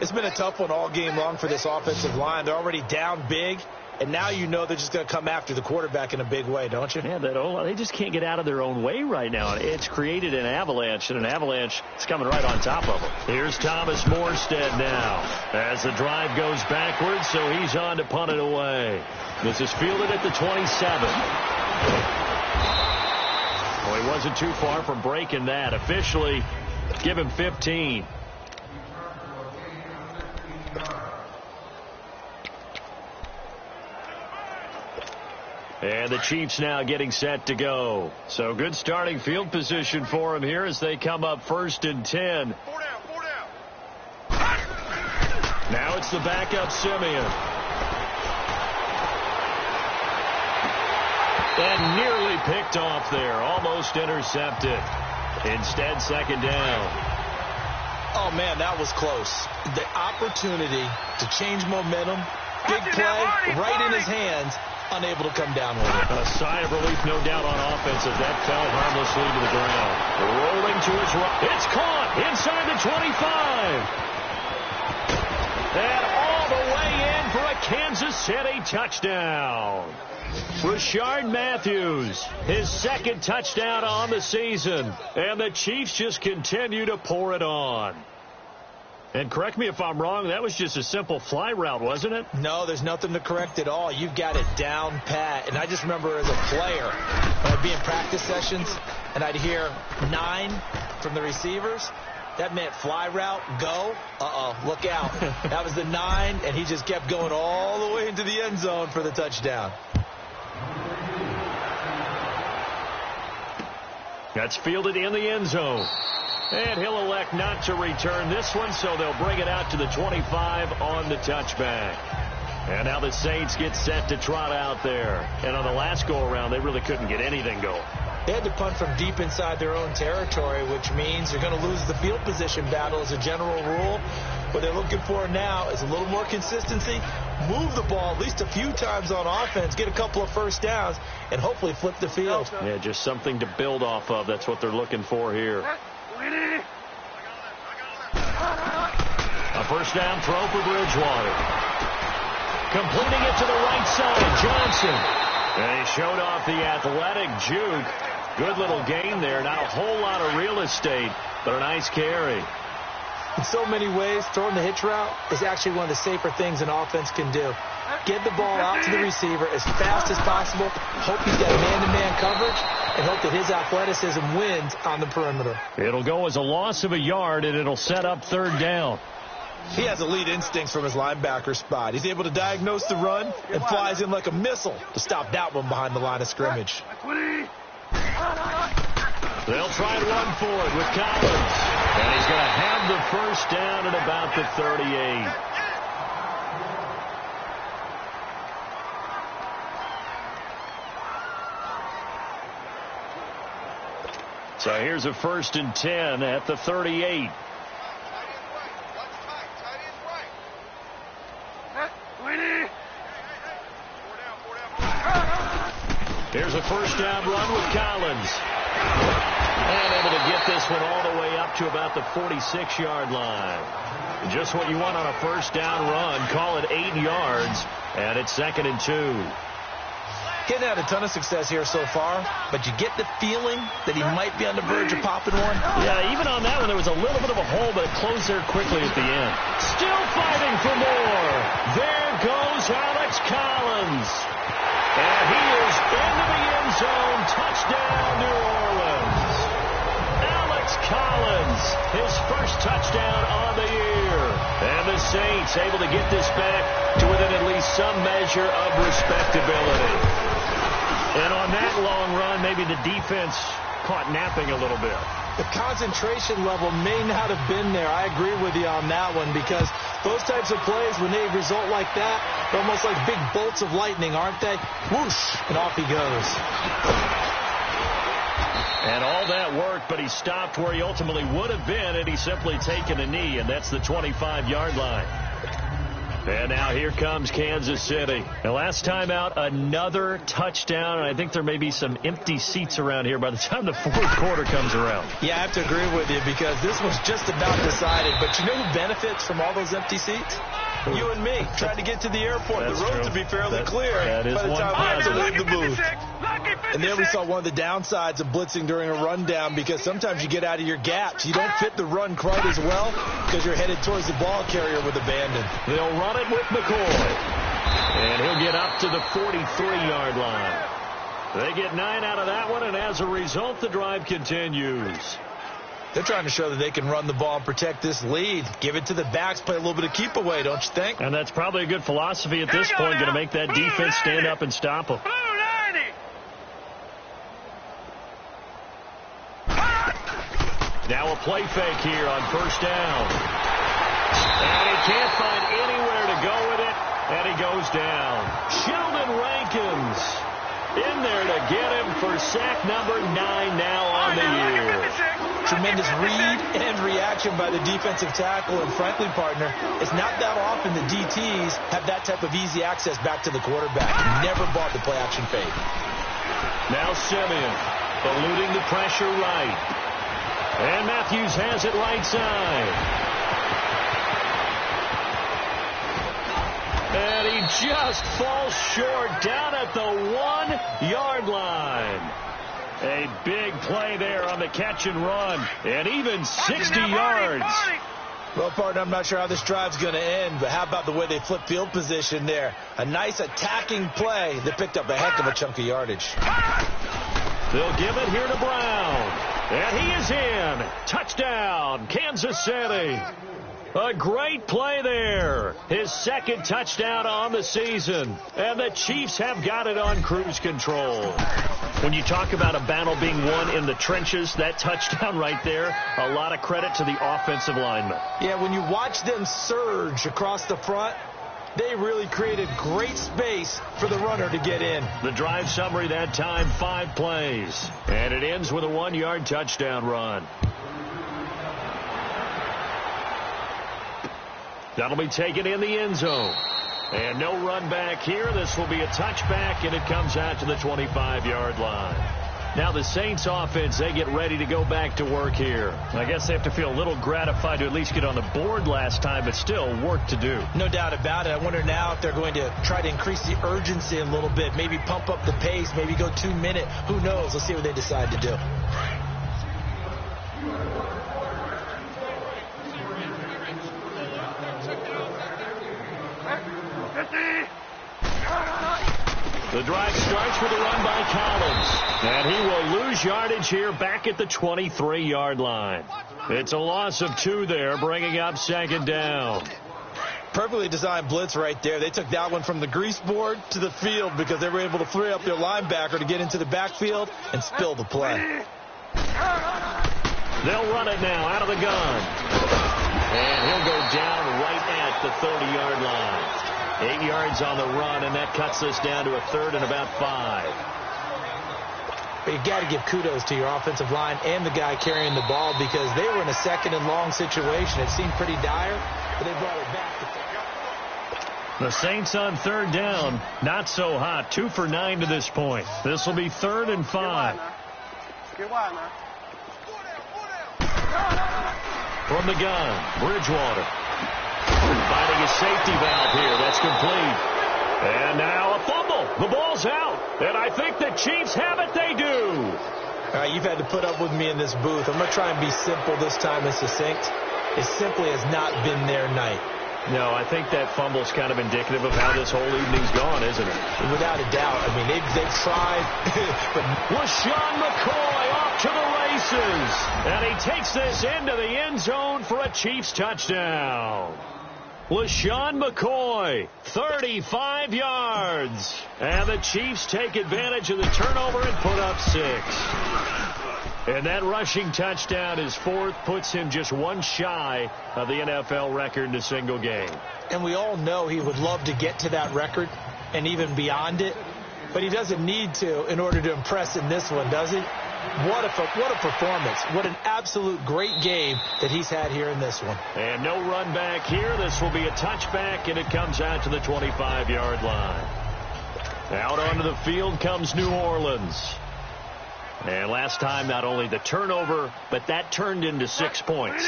It's been a tough one all game long for this offensive line. They're already down big. And now you know they're just going to come after the quarterback in a big way, don't you? Yeah, they just can't get out of their own way right now. It's created an avalanche, and an avalanche is coming right on top of them. Here's Thomas Morstead now as the drive goes backwards, so he's on to punt it away. This is fielded at the 27. Well, he wasn't too far from breaking that. Officially, give him 15. And the Chiefs now getting set to go. So good starting field position for him here as they come up 1st and 10. Now it's the backup Simeon. And nearly picked off there. Almost intercepted. Instead, second down. Oh, man, that was close. The opportunity to change momentum, big play, right in his hands, unable to come down with it. A sigh of relief, no doubt, on offense as that fell harmlessly to the ground. Rolling to his right. It's caught inside the 25. And all the way in for a Kansas City touchdown. Rashard Matthews, his second touchdown on the season. And the Chiefs just continue to pour it on. And correct me if I'm wrong, that was just a simple fly route, wasn't it? No, there's nothing to correct at all. You've got it down pat. And I just remember as a player, when I'd be in practice sessions, and I'd hear 9 from the receivers. That meant fly route, go. Look out. That was the 9, and he just kept going all the way into the end zone for the touchdown. That's fielded in the end zone. And he'll elect not to return this one, so they'll bring it out to the 25 on the touchback. And now the Saints get set to trot out there. And on the last go-around, they really couldn't get anything going. They had to punt from deep inside their own territory, which means you're going to lose the field position battle as a general rule. What they're looking for now is a little more consistency, move the ball at least a few times on offense, get a couple of first downs, and hopefully flip the field. Yeah, just something to build off of. That's what they're looking for here. A first down throw for Bridgewater. Completing it to the right side, Johnson. And he showed off the athletic juke. Good little gain there. Not a whole lot of real estate, but a nice carry. In so many ways, throwing the hitch route is actually one of the safer things an offense can do. Get the ball out to the receiver as fast as possible, hope he's got man-to-man coverage, and hope that his athleticism wins on the perimeter. It'll go as a loss of a yard, and it'll set up third down. He has elite instincts from his linebacker spot. He's able to diagnose the run and flies in like a missile to stop that one behind the line of scrimmage. They'll try and run for it with Collins. And he's going to have the first down at about the 38. So here's a 1st and 10 at the 38. Here's a first down run with Collins. And able to get this one all the way up to about the 46-yard line. Just what you want on a first down run. Call it 8 yards. And it's 2nd and 2. Getting had a ton of success here so far, but you get the feeling that he might be on the verge of popping one. Yeah, even on that one, there was a little bit of a hole, but it closed there quickly at the end. Still fighting for more. There goes Alex Collins. And he is into the end zone. Touchdown, New Orleans. Alex Collins, his first touchdown on the year. And the Saints able to get this back to within at least some measure of respectability. And on that long run, maybe the defense caught napping a little bit. The concentration level may not have been there. I agree with you on that one, because those types of plays, when they result like that, they're almost like big bolts of lightning, aren't they? Whoosh, and off he goes. And all that worked, but he stopped where he ultimately would have been had he simply taken a knee, and that's the 25-yard line. And now here comes Kansas City. And last time out, another touchdown. And I think there may be some empty seats around here by the time the fourth quarter comes around. Yeah, I have to agree with you, because this was just about decided. But you know who benefits from all those empty seats? You and me, trying to get to the airport. That's the roads true. would be fairly clear that is by the time we have to leave the booth. And then we saw one of the downsides of blitzing during a rundown, because sometimes you get out of your gaps. You don't fit the run quite as well because you're headed towards the ball carrier with abandon. They'll run it with McCoy. And he'll get up to the 43-yard line. They get 9 out of that one, and as a result, the drive continues. They're trying to show that they can run the ball and protect this lead. Give it to the backs, play a little bit of keep away, don't you think? And that's probably a good philosophy at this point, going to make that defense stand up and stop them. Now a play fake here on first down. And he can't find anywhere to go with it, and he goes down. Sheldon Rankins in there to get him for sack number 9 now on the year. Tremendous read and reaction by the defensive tackle, and frankly, partner, it's not that often the DTs have that type of easy access back to the quarterback. Never bought the play-action fake. Now Simeon eluding the pressure right. And Matthews has it right side. And he just falls short down at the 1-yard line. A big play there on the catch and run. And even 60 yards. Well, partner, I'm not sure how this drive's going to end, but how about the way they flip field position there? A nice attacking play that picked up a heck of a chunk of yardage. They'll give it here to Brown. And he is in. Touchdown, Kansas City. A great play there. His second touchdown on the season. And the Chiefs have got it on cruise control. When you talk about a battle being won in the trenches, that touchdown right there, a lot of credit to the offensive linemen. Yeah, when you watch them surge across the front, they really created great space for the runner to get in. The drive summary that time, 5 plays. And it ends with a 1-yard touchdown run. That'll be taken in the end zone. And no run back here. This will be a touchback, and it comes out to the 25-yard line. Now the Saints offense, they get ready to go back to work here. I guess they have to feel a little gratified to at least get on the board last time, but still work to do. No doubt about it. I wonder now if they're going to try to increase the urgency a little bit, maybe pump up the pace, maybe go 2-minute. Who knows? Let's see what they decide to do. The drive starts with a run by Collins. And he will lose yardage here back at the 23-yard line. It's a loss of 2 there, bringing up second down. Perfectly designed blitz right there. They took that one from the grease board to the field because they were able to free up their linebacker to get into the backfield and spill the play. They'll run it now out of the gun. And he'll go down right at the 30-yard line. 8 yards on the run, and that cuts this down to a 3rd and about 5. But you got to give kudos to your offensive line and the guy carrying the ball because they were in a 2nd and long situation. It seemed pretty dire, but they brought it back. The Saints on 3rd down, not so hot. 2 for 9 to this point. This will be 3rd and 5. From the gun, Bridgewater. Finding a safety valve here. That's complete. And now a fumble. The ball's out. And I think the Chiefs have it. They do. All right, you've had to put up with me in this booth. I'm going to try and be simple this time and succinct. It simply has not been their night. No, I think that fumble's kind of indicative of how this whole evening's gone, isn't it? Without a doubt. I mean, they've tried. But LaShawn McCoy off to the races. And he takes this into the end zone for a Chiefs touchdown. LaShawn McCoy, 35 yards. And the Chiefs take advantage of the turnover and put up 6. And that rushing touchdown is 4th, puts him just 1 shy of the NFL record in a single game. And we all know he would love to get to that record and even beyond it. But he doesn't need to in order to impress in this one, does he? What a performance. What an absolute great game that he's had here in this one. And no run back here. This will be a touchback, and it comes out to the 25-yard line. Out onto the field comes New Orleans. And last time, not only the turnover, but that turned into 6 points.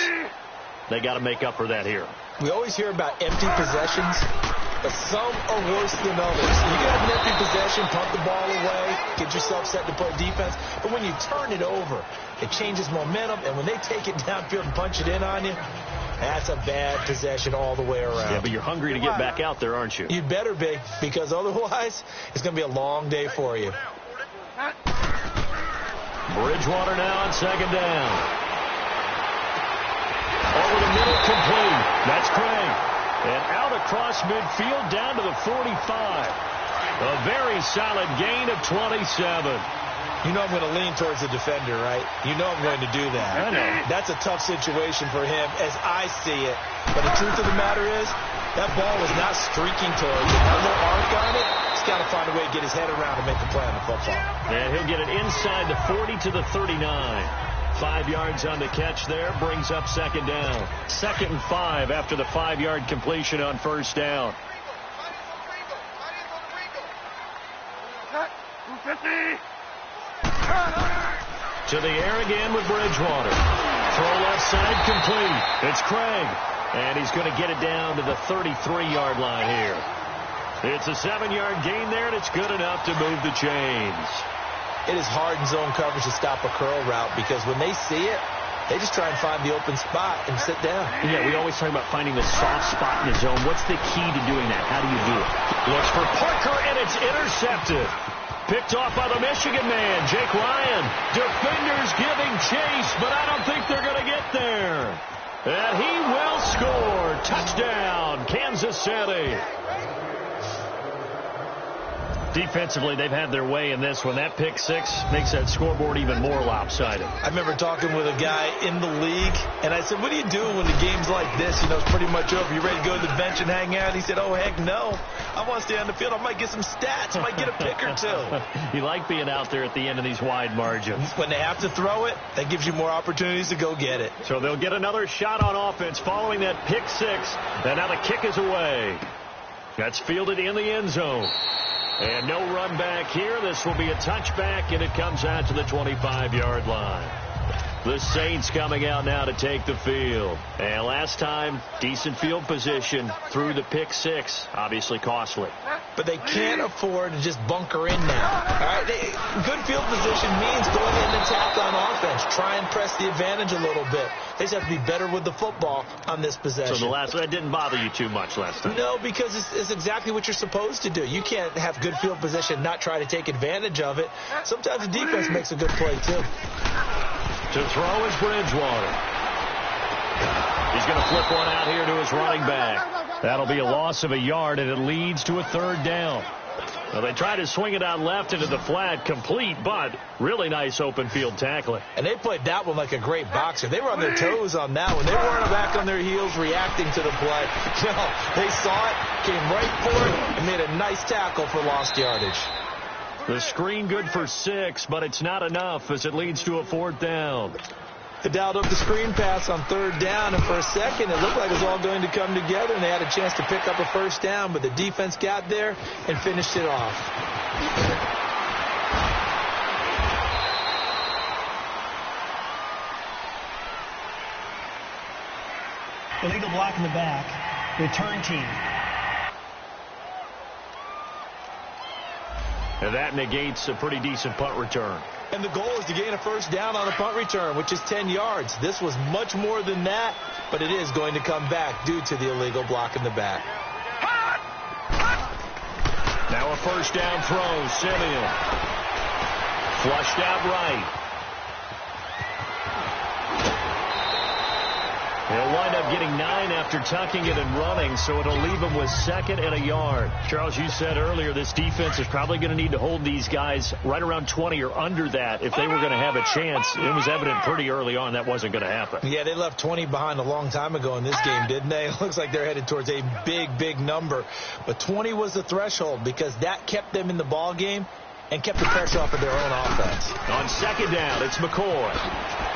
They got to make up for that here. We always hear about empty possessions, but some are worse than others. You can have an empty possession, pump the ball away, get yourself set to play defense. But when you turn it over, it changes momentum. And when they take it downfield and punch it in on you, that's a bad possession all the way around. Yeah, but you're hungry to get back out there, aren't you? You better be, because otherwise it's going to be a long day for you. Bridgewater now on 2nd down. Over the middle, complete. That's Craig. And out across midfield down to the 45. A very solid gain of 27. You know I'm going to lean towards the defender, right? You know I'm going to do that. I know. That's a tough situation for him as I see it. But the truth of the matter is, that ball was not streaking towards him. That little arc on it, he's got to find a way to get his head around and make the play on the football. And he'll get it inside the 40 to the 39. 5 yards on the catch there, brings up second down. 2nd and 5 after the 5-yard completion on first down. To the air again with Bridgewater. Throw left side complete. It's Craig. And he's going to get it down to the 33-yard line here. It's a 7-yard gain there, and it's good enough to move the chains. It is hard in zone coverage to stop a curl route because when they see it, they just try and find the open spot and sit down. Yeah, we always talk about finding the soft spot in the zone. What's the key to doing that? How do you do it? Looks for Parker, and it's intercepted. Picked off by the Michigan man, Jake Ryan. Defenders giving chase, but I don't think they're going to get there. And he will score. Touchdown, Kansas City. Defensively, they've had their way in this one. That pick six makes that scoreboard even more lopsided. I remember talking with a guy in the league, and I said, what are you doing when the game's like this? You know, it's pretty much over. You ready to go to the bench and hang out? He said, oh, heck no. I want to stay on the field. I might get some stats. I might get a pick or two. You like being out there at the end of these wide margins. When they have to throw it, that gives you more opportunities to go get it. So they'll get another shot on offense following that pick six. And now the kick is away. That's fielded in the end zone. And no run back here. This will be a touchback, and it comes out to the 25-yard line. The Saints coming out now to take the field. And last time, decent field position through the pick six. Obviously costly. But they can't afford to just bunker in now. All right? Good field position means going in and attack on offense. Try and press the advantage a little bit. They just have to be better with the football on this possession. So that didn't bother you too much last time? No, because it's exactly what you're supposed to do. You can't have good field position, not try to take advantage of it. Sometimes the defense makes a good play, too. To throw is Bridgewater. He's going to flip one out here to his running back. That'll be a loss of a yard, and it leads to a third down. Well, they tried to swing it out left into the flat, complete, but really nice open field tackling. And they played that one like a great boxer. They were on their toes on that one. They weren't back on their heels reacting to the play. No, they saw it, came right for it, and made a nice tackle for lost yardage. The screen good for 6, but it's not enough as it leads to a fourth down. They dialed up the screen pass on third down, and for a second it looked like it was all going to come together, and they had a chance to pick up a first down, but the defense got there and finished it off. Illegal block in the back. Return team. And that negates a pretty decent punt return. And the goal is to gain a first down on a punt return, which is 10 yards. This was much more than that, but it is going to come back due to the illegal block in the back. Now a first down throw. Simeon. Flushed out right. He'll wind up getting 9 after tucking it and running, so it'll leave him with 2nd and a yard. Charles, you said earlier this defense is probably going to need to hold these guys right around 20 or under that if they were going to have a chance. It was evident pretty early on that wasn't going to happen. Yeah, they left 20 behind a long time ago in this game, didn't they? It looks like they're headed towards a big, big number. But 20 was the threshold because that kept them in the ball game and kept the pressure off of their own offense. On second down, it's McCoy.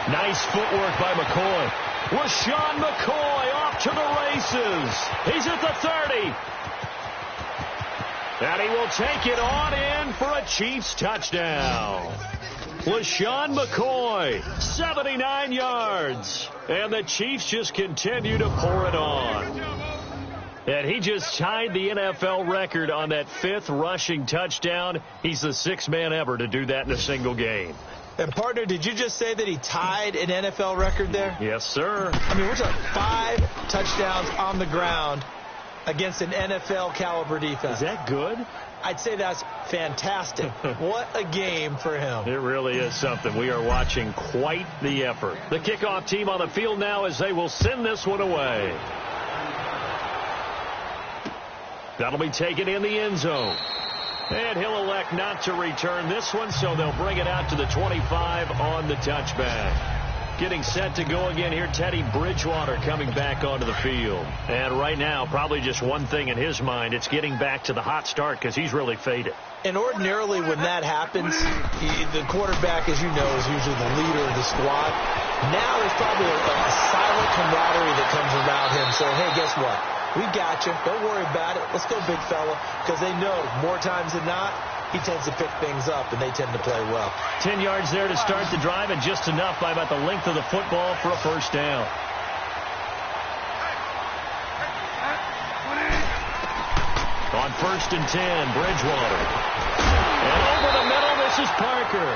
Nice footwork by McCoy. LaShawn McCoy off to the races. He's at the 30. And he will take it on in for a Chiefs touchdown. LaShawn McCoy, 79 yards. And the Chiefs just continue to pour it on. And he just tied the NFL record on that 5th rushing touchdown. He's the 6th man ever to do that in a single game. And, partner, did you just say that he tied an NFL record there? Yes, sir. I mean, we're talking 5 touchdowns on the ground against an NFL-caliber defense. Is that good? I'd say that's fantastic. What a game for him. It really is something. We are watching quite the effort. The kickoff team on the field now as they will send this one away. That'll be taken in the end zone. And he'll elect elect not to return this one, so they'll bring it out to the 25 on the touchback. Getting set to go again here, Teddy Bridgewater coming back onto the field. And right now, probably just one thing in his mind, it's getting back to the hot start because he's really faded. And ordinarily when that happens, the quarterback, as you know, is usually the leader of the squad. Now there's probably a silent camaraderie that comes around him saying, hey, guess what? We got you. Don't worry about it. Let's go, big fella. Because they know more times than not, he tends to pick things up, and they tend to play well. 10 yards there to start the drive, and just enough by about the length of the football for a first down. On 1st and 10, Bridgewater. And over the middle, this is Parker.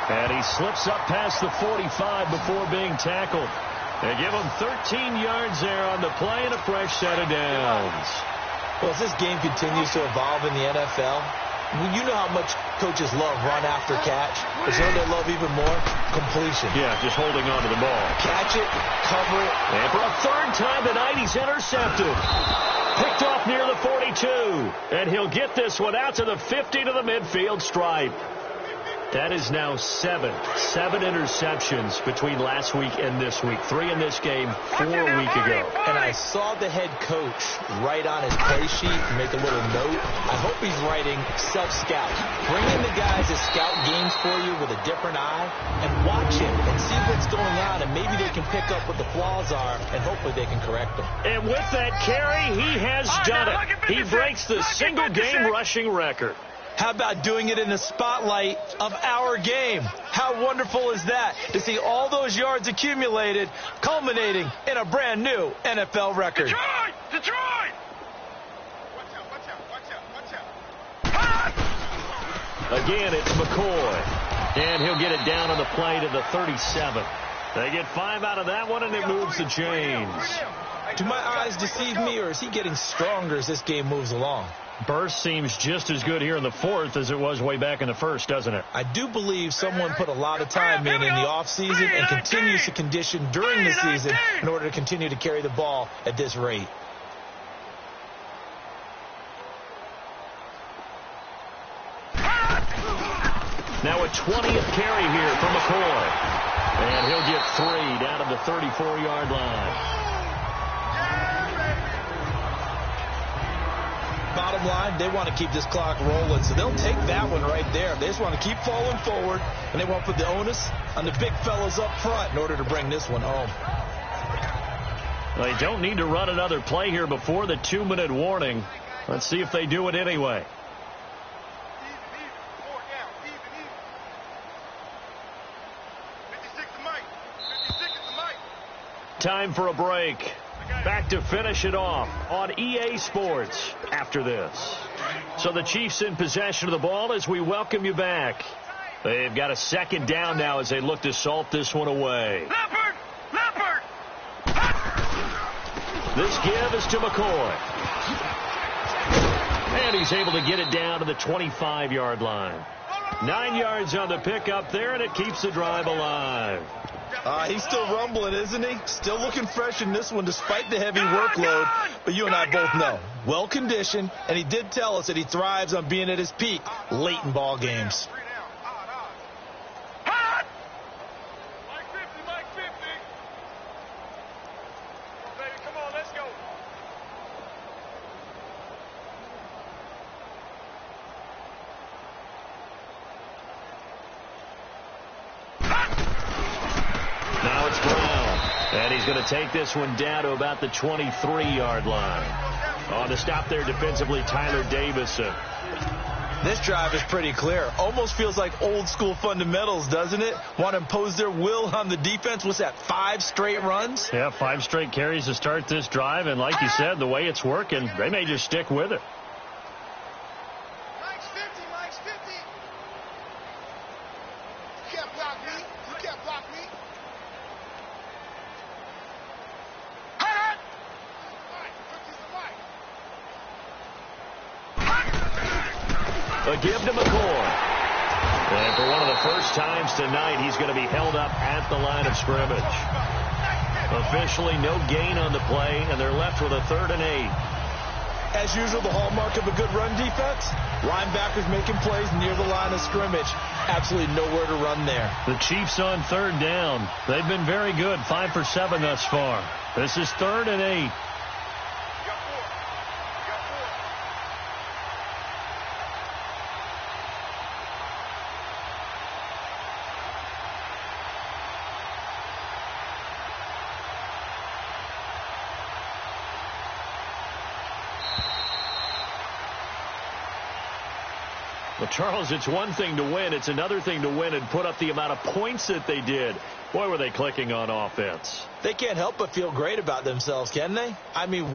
And he slips up past the 45 before being tackled. They give him 13 yards there on the play and a fresh set of downs. Well, as this game continues to evolve in the NFL, you know how much coaches love run after catch. But you know they love even more? Completion. Yeah, just holding on to the ball. Catch it, cover it. And for a third time tonight, he's intercepted. Picked off near the 42. And he'll get this one out to the 50 to the midfield stripe. That is now 7 interceptions between last week and this week. 3 in this game, 4 a week ago. And I saw the head coach write on his play sheet and make a little note. I hope he's writing self-scout. Bring in the guys that scout games for you with a different eye and watch him and see what's going on, and maybe they can pick up what the flaws are, and hopefully they can correct them. And with that carry, he has done it. He breaks the single-game rushing record. How about doing it in the spotlight of our game? How wonderful is that to see all those yards accumulated, culminating in a brand new NFL record. Detroit! Watch out! Again, it's McCoy. And he'll get it down on the play to the 37. They get 5 out of that one, and it moves the chains. Do my eyes deceive me, or is he getting stronger as this game moves along? Burst seems just as good here in the 4th as it was way back in the 1st, doesn't it? I do believe someone put a lot of time in the offseason and continues to condition during the season in order to continue to carry the ball at this rate. Now a 20th carry here for McCoy. And he'll get 3 down to the 34-yard line. Bottom line, they want to keep this clock rolling, so they'll take that one right there. They just want to keep falling forward, and they want to put the onus on the big fellas up front in order to bring this one home. They don't need to run another play here before the 2-minute warning. Let's see if they do it anyway. Time for a break. Back to finish it off on EA Sports after this. So the Chiefs in possession of the ball as we welcome you back. They've got a 2nd down now as they look to salt this one away. Leopard! This give is to McCoy. And he's able to get it down to the 25-yard line. 9 yards on the pickup there, and it keeps the drive alive. He's still rumbling, isn't he? Still looking fresh in this one despite the heavy workload. But you and I both know, well-conditioned, and he did tell us that he thrives on being at his peak late in ball games. Mike 50. Baby, come on, let's go. Now it's Brown. And he's going to take this one down to about the 23-yard line. On the stop there defensively, Tyler Davison. This drive is pretty clear. Almost feels like old school fundamentals, doesn't it? Want to impose their will on the defense. What's that, 5 straight runs? Yeah, 5 straight carries to start this drive. And like you said, the way it's working, they may just stick with it. Mike's 50. You can't block me. A give to McCoy. And for one of the first times tonight, he's going to be held up at the line of scrimmage. Officially no gain on the play, and they're left with a 3rd and 8. As usual, the hallmark of a good run defense, Linebackers making plays near the line of scrimmage. Absolutely nowhere to run there. The Chiefs on third down. They've been very good, 5 for 7 thus far. This is 3rd and 8. Well, Charles, it's one thing to win. It's another thing to win and put up the amount of points that they did. Boy, were they clicking on offense. They can't help but feel great about themselves, can they? I mean...